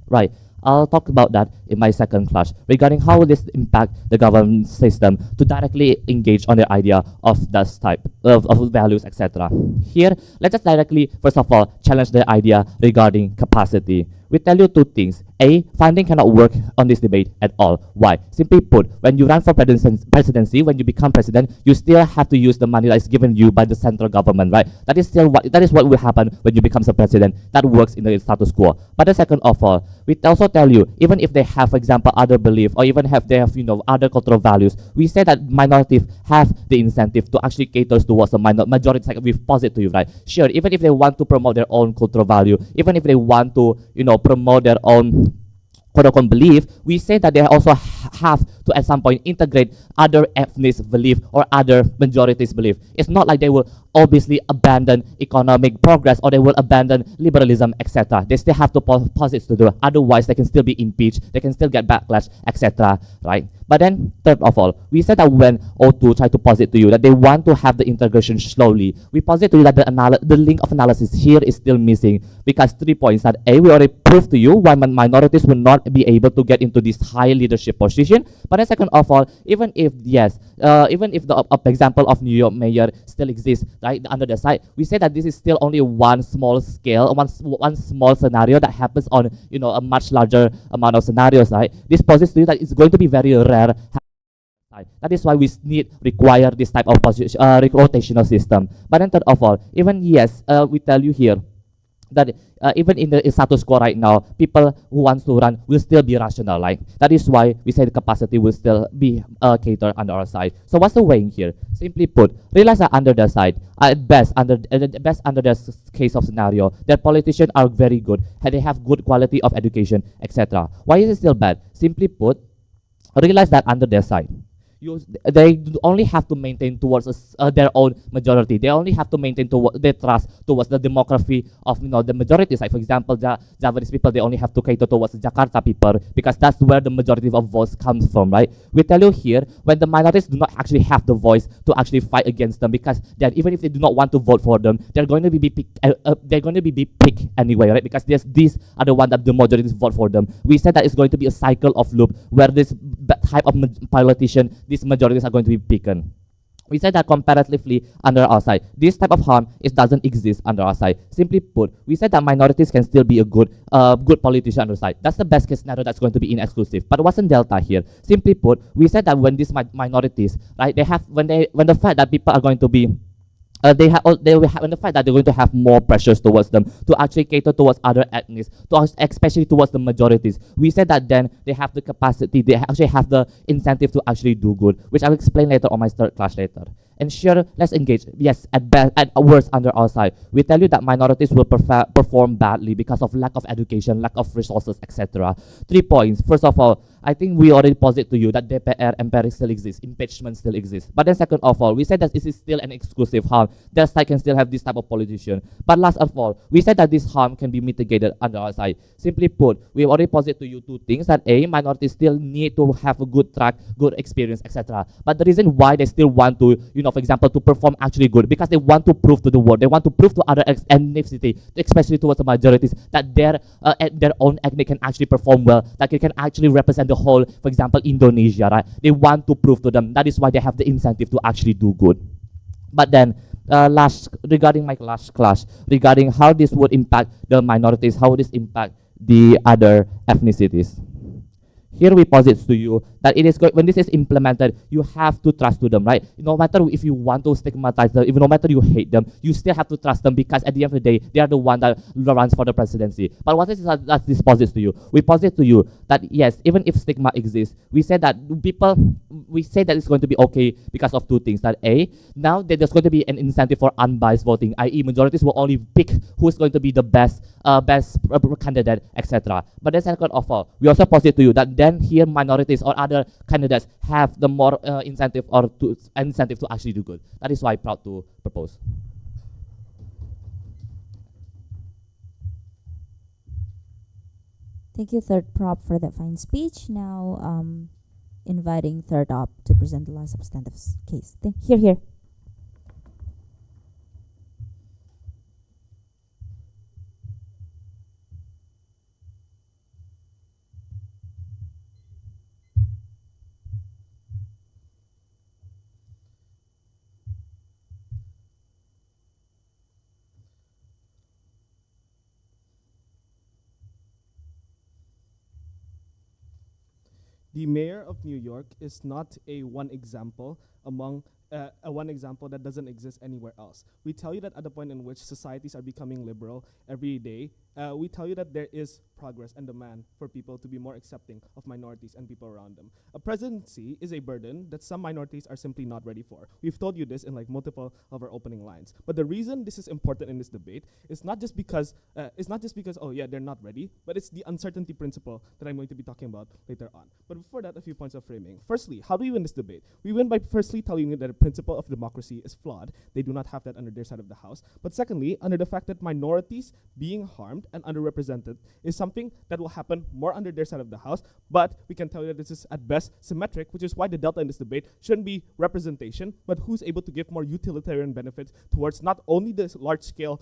Right. I'll talk about that in my second class regarding how will this impact the government system to directly engage on the idea of this type of values, etc. Here, let us directly, first of all, challenge the idea regarding capacity. We tell you 2 things. A, funding cannot work on this debate at all. Why? Simply put, when you run for presidency, when you become president, you still have to use the money that is given you by the central government, right? That is what will happen when you become a president. That works in the status quo. But the second of all, we also tell you, even if they have, for example, other belief, or even they have other cultural values, we say that minorities have the incentive to actually cater towards the majority, like we've posited to you, right? Sure, even if they want to promote their own cultural value, even if they want to, promote their own quote-unquote belief, we say that they also have to at some point integrate other ethnic belief or other majorities belief. It's not like they will obviously abandon economic progress or they will abandon liberalism, etc. They still have to posit to do. Otherwise, they can still be impeached, they can still get backlash, etc. Right? But then, third of all, we said that when O2 tried to posit to you that they want to have the integration slowly, we posit to you that the link of analysis here is still missing, because 3 points that A, we already proved to you why minorities will not be able to get into this high leadership position. But then second of all, even if the example of New York mayor still exists, right, under the side, we say that this is still only one small scale, one small scenario that happens on a much larger amount of scenarios, right? This posits to you that it's going to be very rare. That is why we require this type of rotational system. But then third of all, even we tell you here that even in the status quo right now, people who want to run will still be rational. Like that is why we say the capacity will still be catered under our side. So what's the weighing here? Simply put, realize that under their side, at best under this case of scenario, their politicians are very good, and they have good quality of education, etc. Why is it still bad? Simply put, realize that under their side, they only have to maintain towards their own majority. They only have to maintain their trust towards the demography of the majorities. Like for example, the Javanese people, they only have to cater towards the Jakarta people because that's where the majority of votes comes from, right? We tell you here when the minorities do not actually have the voice to actually fight against them, because then even if they do not want to vote for them, they're going to be picked. They're going to be picked anyway, right? Because these are the one that the majorities vote for them. We said that it's going to be a cycle of loop where this type of politician, these majorities are going to be picked. We said that comparatively under our side, this type of harm doesn't exist under our side. Simply put, we said that minorities can still be a good politician under our side. That's the best case scenario that's going to be inexclusive. But what's in Delta here? Simply put, we said that when these minorities, right, when the fact that people are going to be when the fact that they're going to have more pressures towards them to actually cater towards other ethnics, especially towards the majorities. We said that then they have the capacity, they actually have the incentive to actually do good, which I'll explain later on my third class later. And sure, let's engage. Yes, at worst under our side, we tell you that minorities will perform badly because of lack of education, lack of resources, etc. 3 points. First of all, I think we already posit to you that DPR, MPR still exists, impeachment still exists. But then second of all, we said that this is still an exclusive harm. Their side can still have this type of politician. But last of all, we said that this harm can be mitigated under our side. Simply put, we already posit to you 2 things, that A, minorities still need to have a good track, good experience, etc. But the reason why they still want to, for example, to perform actually good, because they want to prove to the world, they want to prove to other ethnicity, especially towards the majorities, that their own ethnic can actually perform well, that it can actually represent the whole, for example, Indonesia, right? They want to prove to them. That is why they have the incentive to actually do good. But then, regarding my last class, regarding how this would impact the minorities, how this impact the other ethnicities. Here we posit to you that it is when this is implemented, you have to trust to them, right? No matter if you want to stigmatize them, even no matter you hate them, you still have to trust them, because at the end of the day, they are the one that runs for the presidency. But what is that this posits to you? We posit to you that yes, even if stigma exists, we say that it's going to be okay because of 2 things. That A, now there's going to be an incentive for unbiased voting, i.e. majorities will only pick who's going to be the best candidate, etc. But then second of all, we also posit to you that then here minorities or other candidates have the more incentive to actually do good. That is why I'm proud to propose. Thank you, third prop, for that fine speech. Now, inviting third op to present the last substantive case. Here. The mayor of New York is not a one example among one example that doesn't exist anywhere else. We tell you that at the point in which societies are becoming liberal every day, we tell you that there is progress and demand for people to be more accepting of minorities and people around them. A presidency is a burden that some minorities are simply not ready for. We've told you this in like multiple of our opening lines. But the reason this is important in this debate is not just because oh yeah, they're not ready, but it's the uncertainty principle that I'm going to be talking about later on. But before that, a few points of framing. Firstly, how do we win this debate? We win by firstly telling you that the principle of democracy is flawed. They do not have that under their side of the house. But secondly, under the fact that minorities being harmed and underrepresented is something that will happen more under their side of the house, but we can tell you that this is at best symmetric, which is why the delta in this debate shouldn't be representation, but who's able to give more utilitarian benefits towards not only this large-scale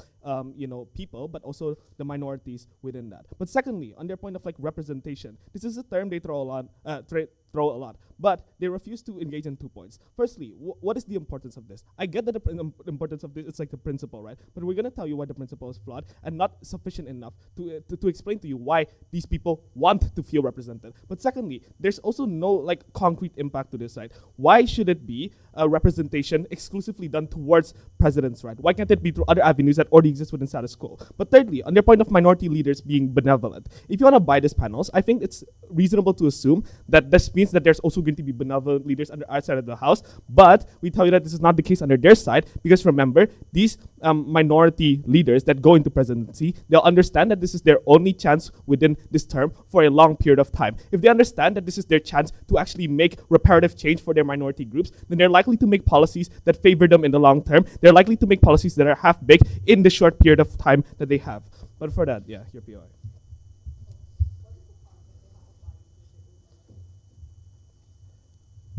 people, but also the minorities within that. But secondly, on their point of like representation, this is a term they throw a lot, but they refuse to engage in 2 points. Firstly, what is the importance of this? I get that the importance of this, it's like the principle, right? But we're going to tell you why the principle is flawed and not sufficient enough to explain to you why these people want to feel represented. But secondly, there's also no like concrete impact to this, right? Why should it be a representation exclusively done towards presidents, right? Why can't it be through other avenues that already exist within status quo? But thirdly, on their point of minority leaders being benevolent, if you want to buy these panels, I think it's reasonable to assume that this means that there's also going to be benevolent leaders under our side of the house, but we tell you that this is not the case under their side, because remember, these minority leaders that go into presidency, they'll understand that this is their only chance within this term for a long period of time. If they understand that this is their chance to actually make reparative change for their minority groups, then they're likely to make policies that favor them in the long term. They're likely to make policies that are half-baked in the short period of time that they have. But for that, yeah, your POI.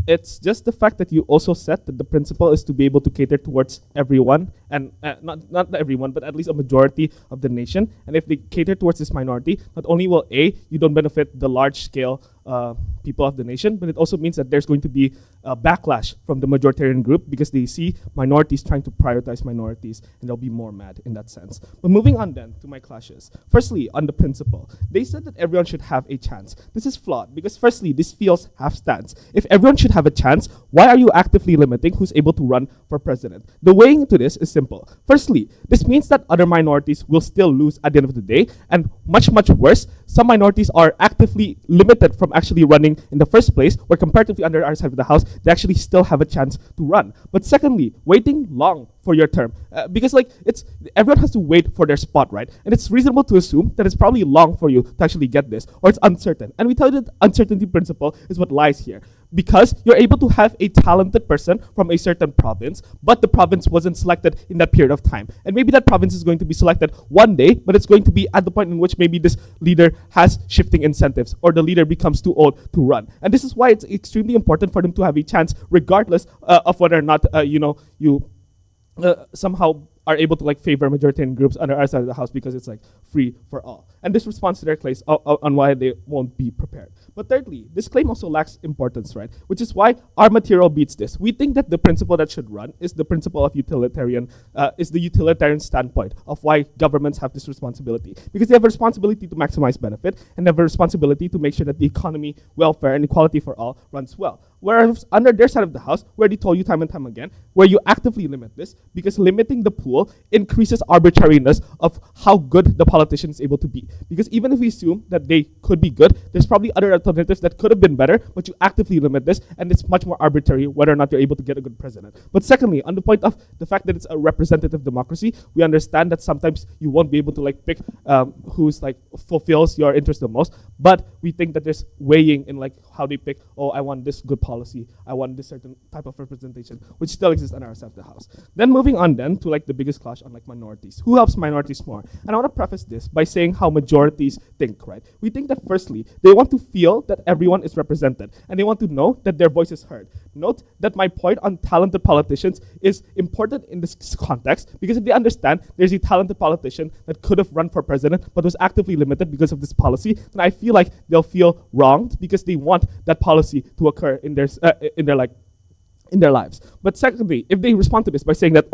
It's just the fact that you also said that the principle is to be able to cater towards everyone, and not everyone, but at least a majority of the nation. And if they cater towards this minority, not only will you don't benefit the large-scale people of the nation, but it also means that there's going to be a backlash from the majoritarian group because they see minorities trying to prioritize minorities, and they'll be more mad in that sense. But moving on then to my clashes. Firstly, on the principle, they said that everyone should have a chance. This is flawed because firstly, this feels half-stance. If everyone should have a chance, why are you actively limiting who's able to run for president? The way into this is simple. Firstly, this means that other minorities will still lose at the end of the day, and much, much worse, some minorities are actively limited from actually running in the first place, where comparatively under our side of the house, they actually still have a chance to run. But secondly, waiting long for your term, because everyone has to wait for their spot, right? And it's reasonable to assume that it's probably long for you to actually get this, or it's uncertain. And we tell you that uncertainty principle is what lies here, because you're able to have a talented person from a certain province, but the province wasn't selected in that period of time. And maybe that province is going to be selected one day, but it's going to be at the point in which maybe this leader has shifting incentives, or the leader becomes too old to run. And this is why it's extremely important for them to have a chance, regardless of whether or not you somehow are able to favor majoritarian groups under our side of the house, because it's free for all. And this responds to their case on why they won't be prepared. But thirdly, this claim also lacks importance, right? Which is why our material beats this. We think that the principle that should run is the principle of utilitarian standpoint of why governments have this responsibility. Because they have a responsibility to maximize benefit, and they have a responsibility to make sure that the economy, welfare, and equality for all runs well. Whereas under their side of the house, we already told you time and time again, where you actively limit this, because limiting the pool increases arbitrariness of how good the politician is able to be. Because even if we assume that they could be good, there's probably other alternatives that could have been better, but you actively limit this, and it's much more arbitrary whether or not you're able to get a good president. But secondly, on the point of the fact that it's a representative democracy, we understand that sometimes you won't be able to pick who's fulfills your interest the most, but we think that there's weighing in how they pick, oh, I want this good policy, I want this certain type of representation, which still exists on our side of the house. Then moving on then to the biggest clash on minorities. Who helps minorities more? And I want to preface this by saying how majorities think, right? We think that firstly, they want to feel that everyone is represented, and they want to know that their voice is heard. Note that my point on talented politicians is important in this context, because if they understand there's a talented politician that could have run for president but was actively limited because of this policy, then I feel like they'll feel wronged because they want that policy to occur in their lives. But secondly, if they respond to this by saying that,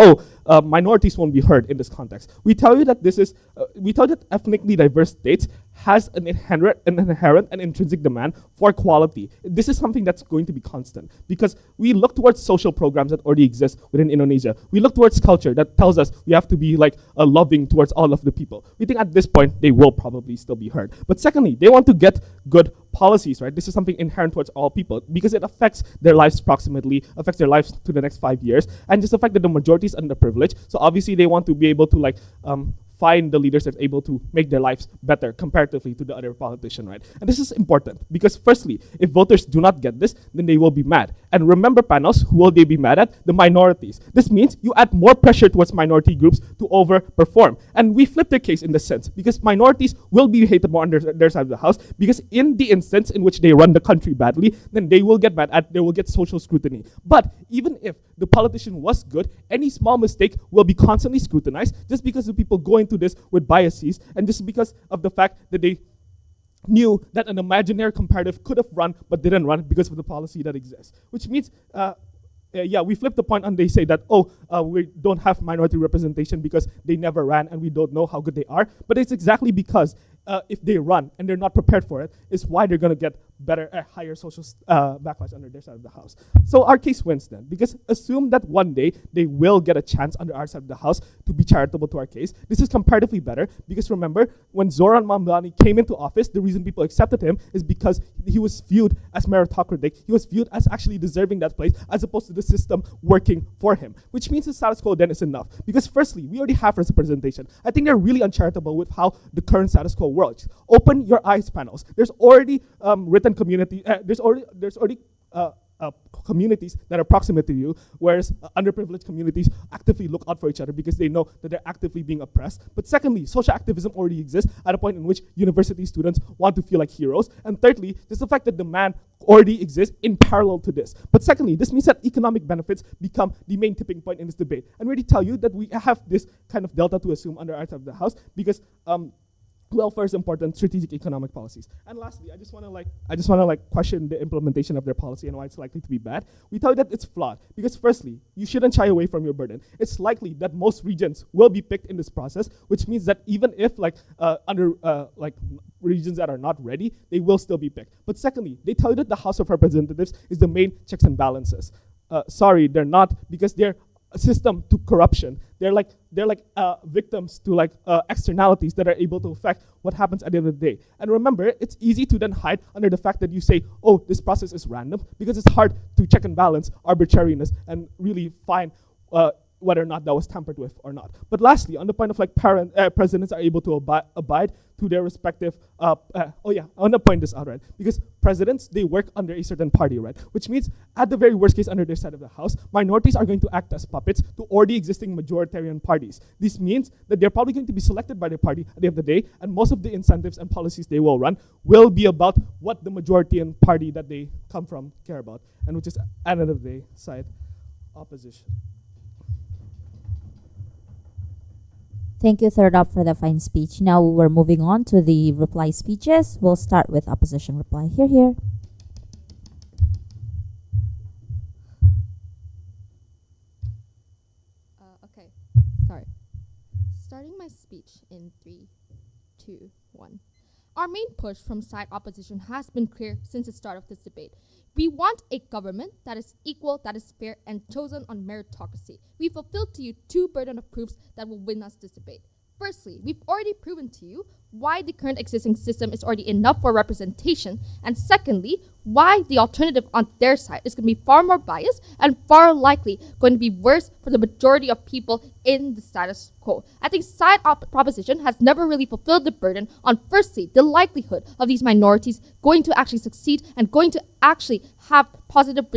minorities won't be heard in this context, we tell you that ethnically diverse states has an inherent and intrinsic demand for quality. This is something that's going to be constant, because we look towards social programs that already exist within Indonesia. We look towards culture that tells us we have to be loving towards all of the people. We think at this point they will probably still be heard. But secondly, they want to get good policies, right? This is something inherent towards all people, because it affects their lives proximately, affects their lives to the next 5 years, and just the fact that the majority is underprivileged. So obviously they want to be able to find the leaders that are able to make their lives better comparatively to the other politician, right? And this is important because firstly, if voters do not get this, then they will be mad. And remember, panels, who will they be mad at? The minorities. This means you add more pressure towards minority groups to overperform. And we flip their case in this sense, because minorities will be hated more on their side of the house, because in the instance in which they run the country badly, then they will get mad at, they will get social scrutiny. But even if the politician was good, any small mistake will be constantly scrutinized, just because the people go into this with biases, and just because of the fact that they knew that an imaginary comparative could have run but didn't run because of the policy that exists. Which means, we flip the point and they say that, we don't have minority representation because they never ran and we don't know how good they are. But it's exactly because if they run and they're not prepared for it, is why they're going to get higher social backlash under their side of the house. So our case wins then, because assume that one day they will get a chance under our side of the house to be charitable to our case. This is comparatively better because remember, when Zoran Mamdani came into office, the reason people accepted him is because he was viewed as meritocratic. He was viewed as actually deserving that place as opposed to the system working for him, which means the status quo then is enough. Because firstly, we already have representation. I think they're really uncharitable with how the current status quo works. Open your eyes panels. There's already written community. There's already communities that are proximate to you, whereas underprivileged communities actively look out for each other because they know that they're actively being oppressed. But secondly, social activism already exists at a point in which university students want to feel like heroes. And thirdly, just the fact that demand already exists in parallel to this. But secondly, this means that economic benefits become the main tipping point in this debate. And we already tell you that we have this kind of delta to assume under our side of the house because welfare is important, strategic economic policies. And lastly, I just want to question the implementation of their policy and why it's likely to be bad. We tell you that it's flawed because firstly, you shouldn't shy away from your burden. It's likely that most regions will be picked in this process, which means that even if regions that are not ready, they will still be picked. But secondly, they tell you that the House of Representatives is the main checks and balances. Sorry, they're not, because they're a system to corruption. They're like victims to externalities that are able to affect what happens at the end of the day. And remember, it's easy to then hide under the fact that you say, oh, this process is random, because it's hard to check and balance arbitrariness and really find whether or not that was tampered with or not. But lastly, on the point of presidents are able to abide to their respective, I want to point this out, right? Because presidents, they work under a certain party, right? Which means, at the very worst case, under their side of the house, minorities are going to act as puppets to already existing majoritarian parties. This means that they're probably going to be selected by their party at the end of the day, and most of the incentives and policies they will run will be about what the majoritarian party that they come from care about, and which is, at the end of the day, side opposition. Thank you, Third Up, for the fine speech. Now we're moving on to the reply speeches. We'll start with opposition reply. Here. Okay, sorry. Starting my speech in 3, 2, 1. Our main push from side opposition has been clear since the start of this debate. We want a government that is equal, that is fair, and chosen on meritocracy. We've fulfilled to you 2 burden of proofs that will win us this debate. Firstly, we've already proven to you why the current existing system is already enough for representation, and secondly, why the alternative on their side is going to be far more biased and far likely going to be worse for the majority of people in the status quo. I think side proposition has never really fulfilled the burden on, firstly, the likelihood of these minorities going to actually succeed and going to actually have positive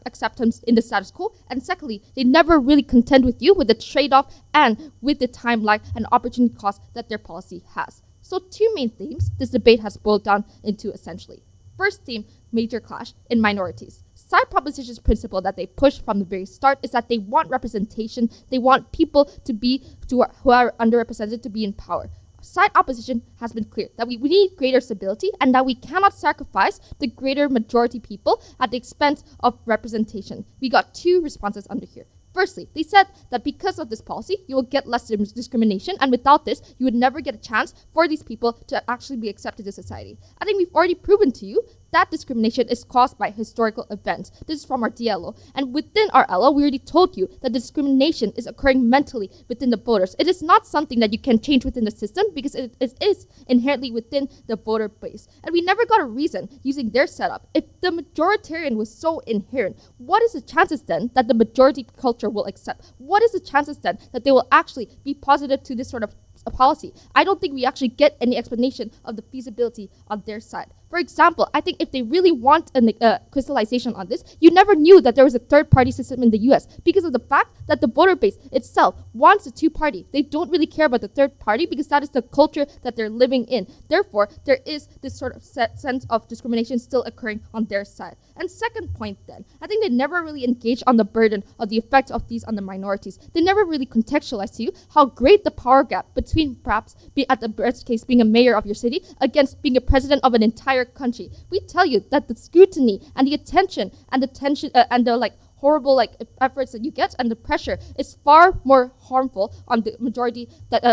acceptance in the status quo, and secondly, they never really contend with you with the trade-off and with the time lag and opportunity cost that their policy has. So 2 main themes this debate has boiled down into essentially. First theme, major clash in minorities. Side proposition's principle that they push from the very start is that they want representation. They want people who are underrepresented to be in power. Side opposition has been clear that we need greater stability and that we cannot sacrifice the greater majority people at the expense of representation. We got 2 responses under here. Firstly, they said that because of this policy, you will get less discrimination, and without this, you would never get a chance for these people to actually be accepted in society. I think we've already proven to you that discrimination is caused by historical events. This is from our DLO. And within our LO, we already told you that discrimination is occurring mentally within the voters. It is not something that you can change within the system because it is inherently within the voter base. And we never got a reason using their setup. If the majoritarian was so inherent, what is the chances then that the majority culture will accept? What is the chances then that they will actually be positive to this sort of a policy? I don't think we actually get any explanation of the feasibility on their side. For example, I think if they really want a crystallization on this, you never knew that there was a third-party system in the US because of the fact that the voter base itself wants a 2-party. They don't really care about the third party because that is the culture that they're living in. Therefore, there is this sort of sense of discrimination still occurring on their side. And second point then, I think they never really engaged on the burden of the effects of these on the minorities. They never really contextualized to you how great the power gap between perhaps at the best case being a mayor of your city against being a president of an entire country. We tell you that the scrutiny and the attention and the tension and the horrible efforts that you get, and the pressure is far more harmful on the majority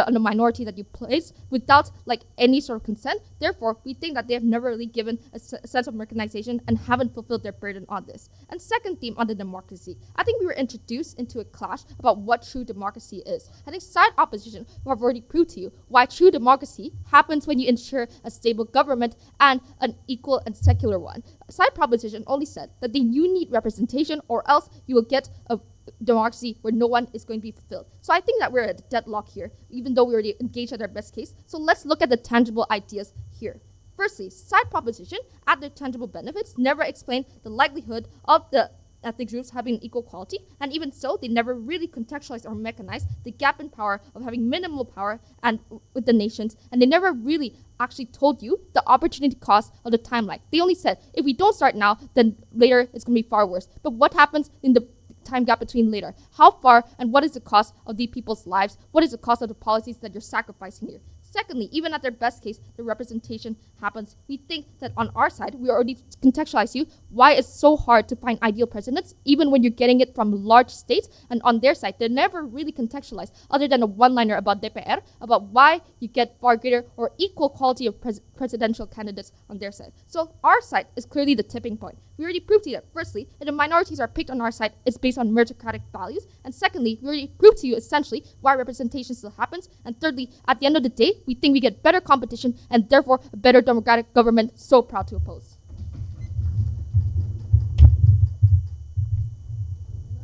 on the minority that you place without any sort of consent. Therefore, we think that they have never really given a sense of recognition and haven't fulfilled their burden on this. And second theme on the democracy, I think we were introduced into a clash about what true democracy is. I think side opposition have already proved to you why true democracy happens when you ensure a stable government and an equal and secular one. Side proposition only said that you need representation, or else you will get a democracy where no one is going to be fulfilled. So I think that we're at a deadlock here, even though we already engaged at our best case. So let's look at the tangible ideas here. Firstly, side proposition at their tangible benefits never explain the likelihood of the ethnic groups having equal quality, and even so, they never really contextualized or mechanized the gap in power of having minimal power and with the nations, and they never really actually told you the opportunity cost of the timeline. They only said, if we don't start now, then later it's going to be far worse. But what happens in the time gap between later? How far and what is the cost of these people's lives? What is the cost of the policies that you're sacrificing here? Secondly, even at their best case, the representation happens. We think that on our side, we already contextualize you why it's so hard to find ideal presidents, even when you're getting it from large states. And on their side, they never really contextualize, other than a one-liner about DPR, about why you get far greater or equal quality of presidential candidates on their side. So our side is clearly the tipping point. We already proved to you that, firstly, if the minorities are picked on our side, it's based on meritocratic values. And secondly, we already proved to you essentially why representation still happens. And thirdly, at the end of the day, we think we get better competition and therefore a better democratic government. So proud to oppose.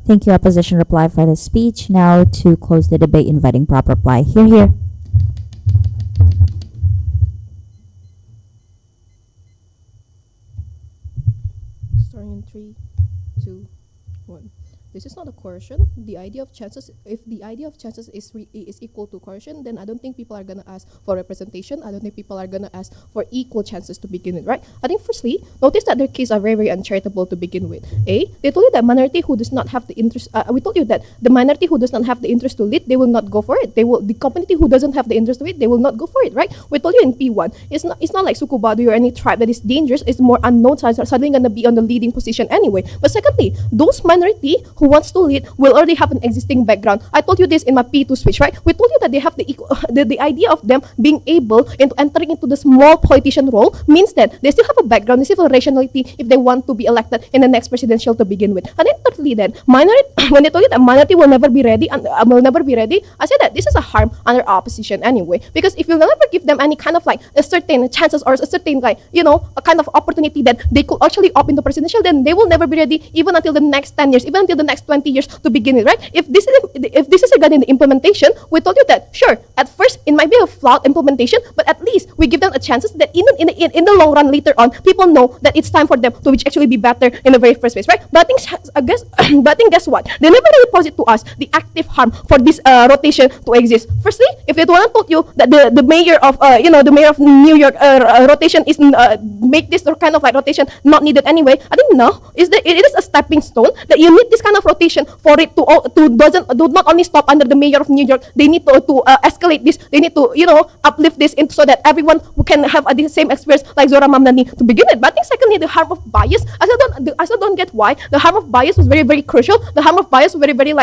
Thank you, opposition reply, for the speech. Now to close the debate, inviting prop reply. Here. Starting in 3, 2, 1. This is not a coercion. The idea of chances, if the idea of chances is equal to coercion, then I don't think people are going to ask for representation. I don't think people are going to ask for equal chances to begin with, right? I think firstly, notice that their case are very, very uncharitable to begin with. They told you that minority who does not have the interest, we told you that the minority who does not have the interest to lead, they will not go for it. The community who doesn't have the interest to lead, they will not go for it, right? We told you in P1, it's not like Suku Baduy or any tribe that is dangerous, it's more unknown, so suddenly going to be on the leading position anyway. But secondly, those minority who wants to lead will already have an existing background. I told you this in my P2 speech, right? We told you that they have the idea of them being able into entering into the small politician role means that they still have a background, they still have a rationality if they want to be elected in the next presidential to begin with. And then thirdly, then minority, when they told you that minority will never be ready, I said that this is a harm under opposition anyway, because if you never give them any kind of a certain chances or a certain a kind of opportunity that they could actually opt into presidential, then they will never be ready even until the next 10 years, even until the next 20 years to begin with, right? If this is regarding the implementation, we told you that sure, at first it might be a flawed implementation, but at least we give them a chances that in the long run later on, people know that it's time for them to actually be better in the very first place, right? But I think guess what? They never really posit to us the active harm for this rotation to exist. Firstly, if they want to told you that the mayor of the mayor of New York rotation is make this kind of rotation not needed anyway, I think no, it is a stepping stone that you need this kind of rotation for it to not only stop under the mayor of New York. They need to escalate this. They need to uplift this so that everyone who can have the same experience like Zora Mamdani to begin with. But I think secondly, the harm of bias, I still don't get why the harm of bias was very, very crucial. The harm of bias was very, very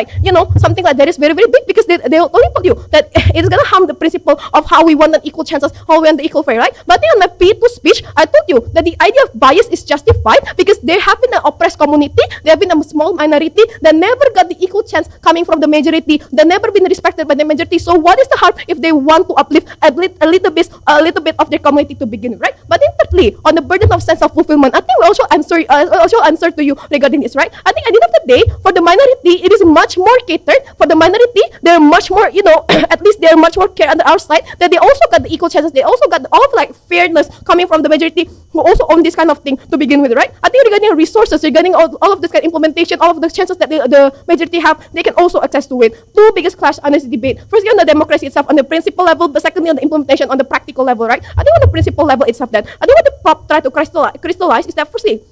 something like that is very, very big, because they only told you that it's gonna harm the principle of how we want an equal chances, how we want the equal fair, right? But I think on my P2 speech, I told you that the idea of bias is justified because there have been an oppressed community, there have been a small minority that never got the equal chance coming from the majority, that never been respected by the majority. So what is the harm if they want to uplift a little bit of their community to begin with, right? But then thirdly, on the burden of sense of fulfillment, I think we also answer to you regarding this, right? I think at the end of the day, for the minority, it is much more catered. For the minority, they're much more, at least they're much more care on our side, that they also got the equal chances. They also got all of fairness coming from the majority who also own this kind of thing to begin with, right? I think regarding resources, regarding all of this kind of implementation, all of the chances that the majority have, they can also access to it. Two biggest clash on this debate. Firstly, on the democracy itself, on the principle level, but secondly, on the implementation, on the practical level, right? I think on the principle level itself, that I think what the prop try to crystallize is that firstly,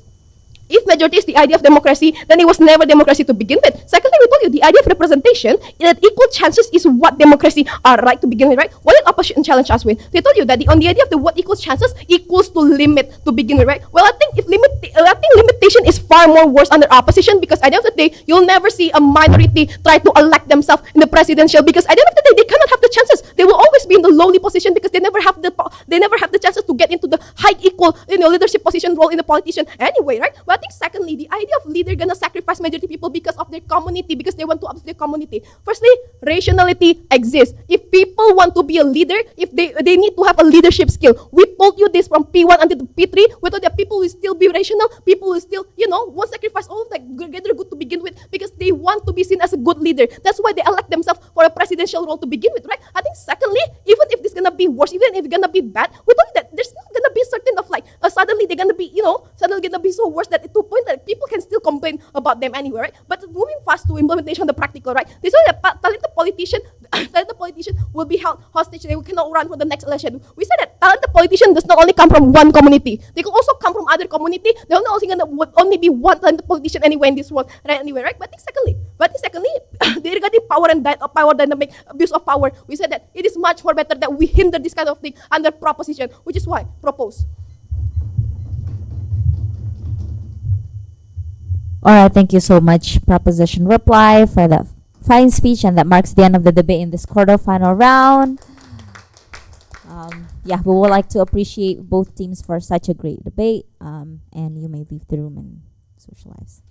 if majority is the idea of democracy, then it was never democracy to begin with. Secondly, we told you the idea of representation, that equal chances is what democracy are right to begin with, right? What did opposition challenge us with? They told you that on the idea of the what equals chances equals to limit to begin with, right? Well, I think limitation is far more worse under opposition, because at the end of the day, you'll never see a minority try to elect themselves in the presidential, because at the end of the day, they cannot have the chances. They will always be in the lowly position because they never have the chances to get into the high equal, leadership position role in the politician anyway, right? But I think secondly, the idea of leader gonna sacrifice majority people because of their community, because they want to uplift their community. Firstly, rationality exists. If people want to be a leader, if they need to have a leadership skill. We told you this from P1 until P3. We told that people will still be rational. People will still, won't sacrifice all of that greater good to begin with, because they want to be seen as a good leader. That's why they elect themselves for a presidential role to begin with, right? I think secondly, even if this gonna be worse, even if it's gonna be bad, we told you that there's not gonna be certain of like suddenly they're gonna be, suddenly gonna be so worse that to a point that people can still complain about them anyway, right? But moving fast to implementation of the practical, right? They said that talented politician will be held hostage. They cannot run for the next election. We said that talented politician does not only come from one community. They could also come from other community. They're not only be one talented politician anywhere in this world, right? Anyway, right? But I think secondly, regarding power dynamic, abuse of power, we said that it is much more better that we hinder this kind of thing under proposition, which is why propose. All right, thank you so much, Proposition Reply, for that fine speech, and that marks the end of the debate in this quarterfinal round. We would like to appreciate both teams for such a great debate, and you may leave the room and socialize.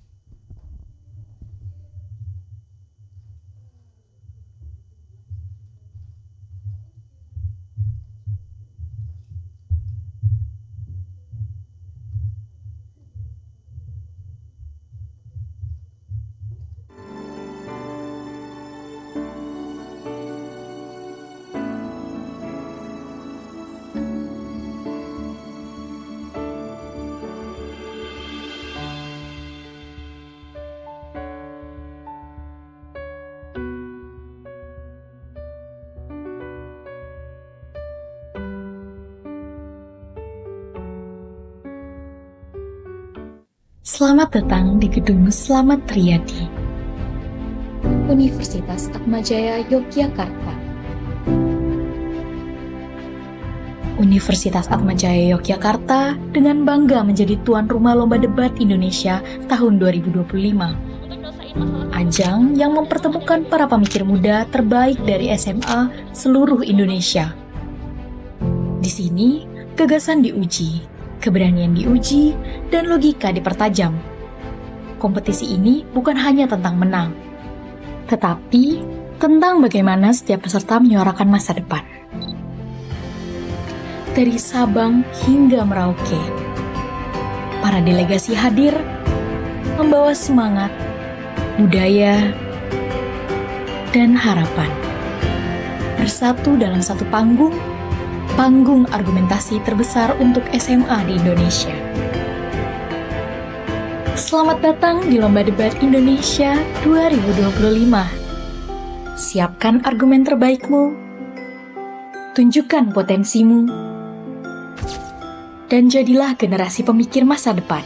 Selamat datang di Gedung Slamet Riyadi, Universitas Atmajaya Yogyakarta. Universitas Atmajaya Yogyakarta dengan bangga menjadi tuan rumah Lomba Debat Indonesia tahun 2025. Ajang yang mempertemukan para pemikir muda terbaik dari SMA seluruh Indonesia. Di sini, gagasan diuji, keberanian diuji, dan logika dipertajam. Kompetisi ini bukan hanya tentang menang, tetapi tentang bagaimana setiap peserta menyuarakan masa depan. Dari Sabang hingga Merauke, para delegasi hadir membawa semangat, budaya, dan harapan. Bersatu dalam satu panggung argumentasi terbesar untuk SMA di Indonesia. Selamat datang di Lomba Debat Indonesia 2025. Siapkan argumen terbaikmu, tunjukkan potensimu, dan jadilah generasi pemikir masa depan.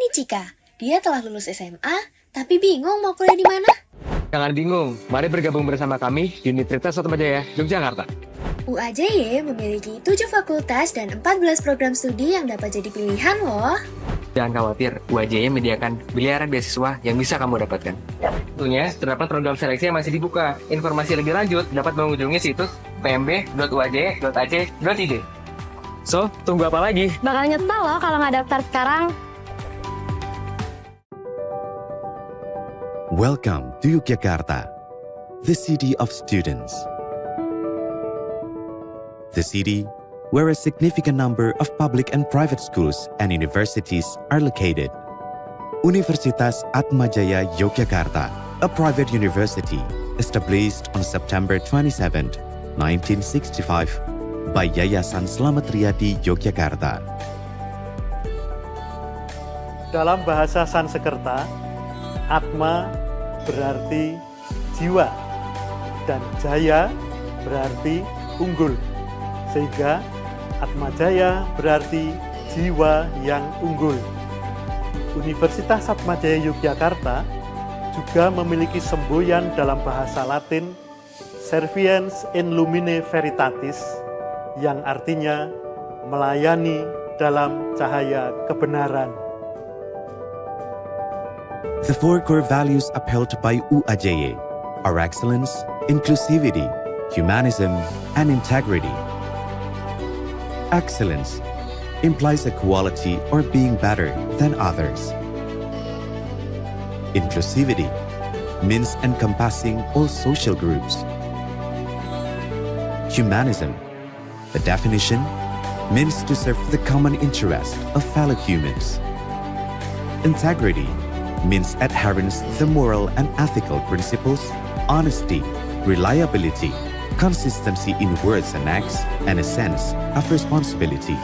Jika dia telah lulus SMA, tapi bingung mau kuliah di mana? Jangan bingung, mari bergabung bersama kami di Universitas Atmajaya Yogyakarta. UAJY memiliki 7 fakultas dan 14 program studi yang dapat jadi pilihan loh. Jangan khawatir, UAJY menyediakan miliaran beasiswa yang bisa kamu dapatkan. Tentunya, terdapat program seleksi yang masih dibuka. Informasi lebih lanjut dapat mengunjungi situs pmb.uajy.ac.id. So, tunggu apa lagi? Bakal nyesel loh kalau nggak daftar sekarang. Welcome to Yogyakarta, the city of students. The city where a significant number of public and private schools and universities are located. Universitas Atmajaya Yogyakarta, a private university established on September 27, 1965 by Yayasan Slamet Riyadi Yogyakarta. Dalam bahasa Sanskerta, Atma berarti jiwa dan jaya berarti unggul. Sehingga Atma Jaya berarti jiwa yang unggul. Universitas Atmajaya Yogyakarta juga memiliki semboyan dalam bahasa Latin Serviens in Lumine Veritatis yang artinya melayani dalam cahaya kebenaran. The four core values upheld by UAJY are excellence, inclusivity, humanism, and integrity. Excellence implies equality or being better than others. Inclusivity means encompassing all social groups. Humanism, the definition, means to serve the common interest of fellow humans. Integrity means adherence to the moral and ethical principles, honesty, reliability, consistency in words and acts, and a sense of responsibility.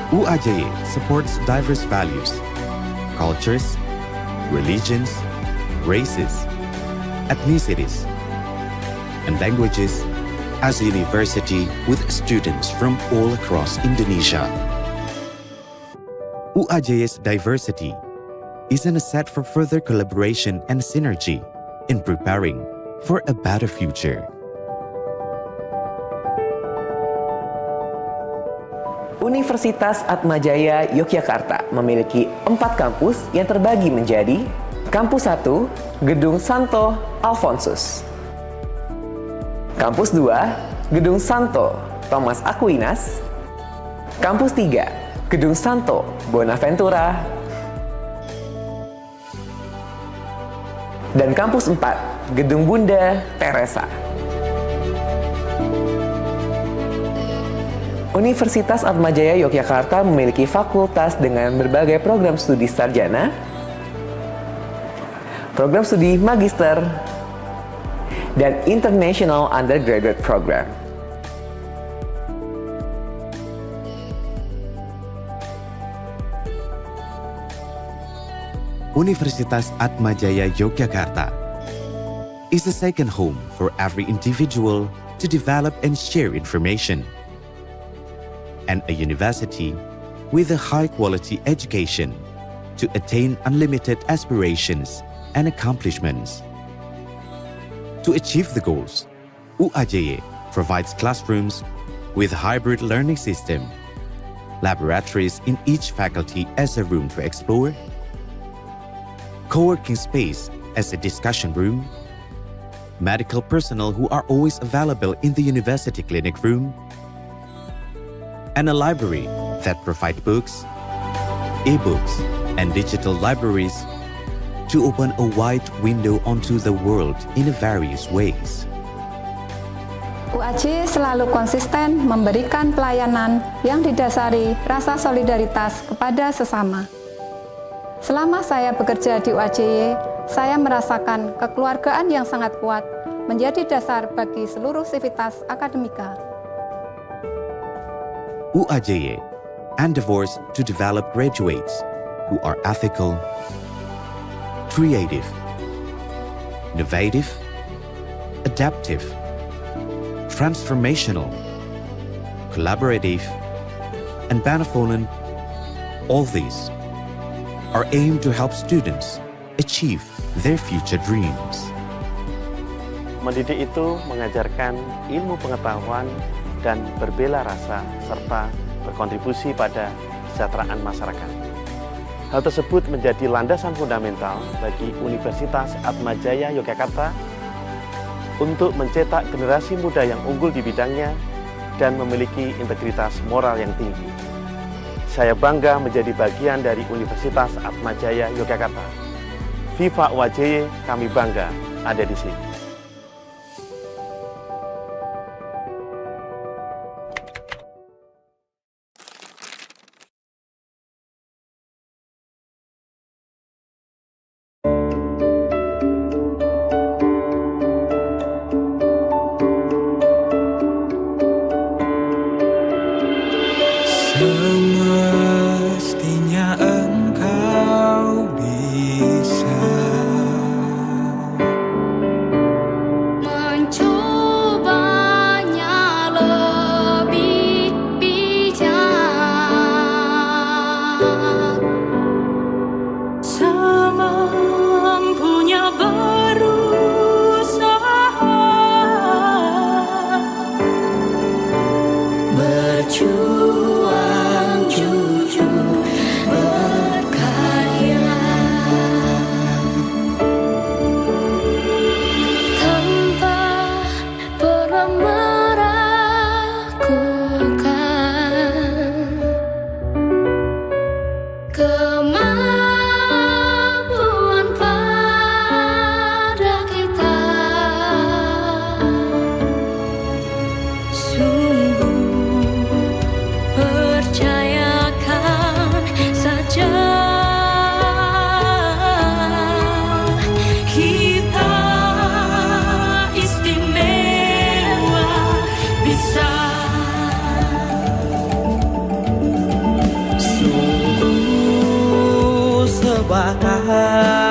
UAJY supports diverse values, cultures, religions, races, ethnicities, and languages as a university with students from all across Indonesia. UAJY's diversity is an asset for further collaboration and synergy in preparing for a better future. Universitas Atmajaya Yogyakarta memiliki 4 kampus yang terbagi menjadi Kampus 1, Gedung Santo Alfonsus. Kampus 2, Gedung Santo Thomas Aquinas. Kampus 3, Gedung Santo Bonaventura. Dan Kampus 4, Gedung Bunda Teresa. Universitas Atmajaya Yogyakarta memiliki fakultas dengan berbagai program studi sarjana, program studi magister, dan international undergraduate program. Universitas Atmajaya Yogyakarta is a second home for every individual to develop and share information, and a university with a high-quality education to attain unlimited aspirations and accomplishments. To achieve the goals, UAJY provides classrooms with a hybrid learning system, laboratories in each faculty as a room to explore, co-working space as a discussion room, medical personnel who are always available in the university clinic room, and a library that provide books, e-books, and digital libraries to open a wide window onto the world in various ways. UAJY selalu konsisten memberikan pelayanan yang didasari rasa solidaritas kepada sesama. Selama saya bekerja di UAJY, saya merasakan kekeluargaan yang sangat kuat menjadi dasar bagi seluruh sivitas akademika. UAJY endeavors to develop graduates who are ethical, creative, innovative, adaptive, transformational, collaborative, and benevolent. All these are aimed to help students achieve their future dreams. Mendidik itu mengajarkan ilmu pengetahuan dan berbela rasa serta berkontribusi pada kesejahteraan masyarakat. Hal tersebut menjadi landasan fundamental bagi Universitas Atmajaya Yogyakarta untuk mencetak generasi muda yang unggul di bidangnya dan memiliki integritas moral yang tinggi. Saya bangga menjadi bagian dari Universitas Atmajaya Yogyakarta. Viva UAJY, kami bangga ada di sini. Semestinya engkau sebagai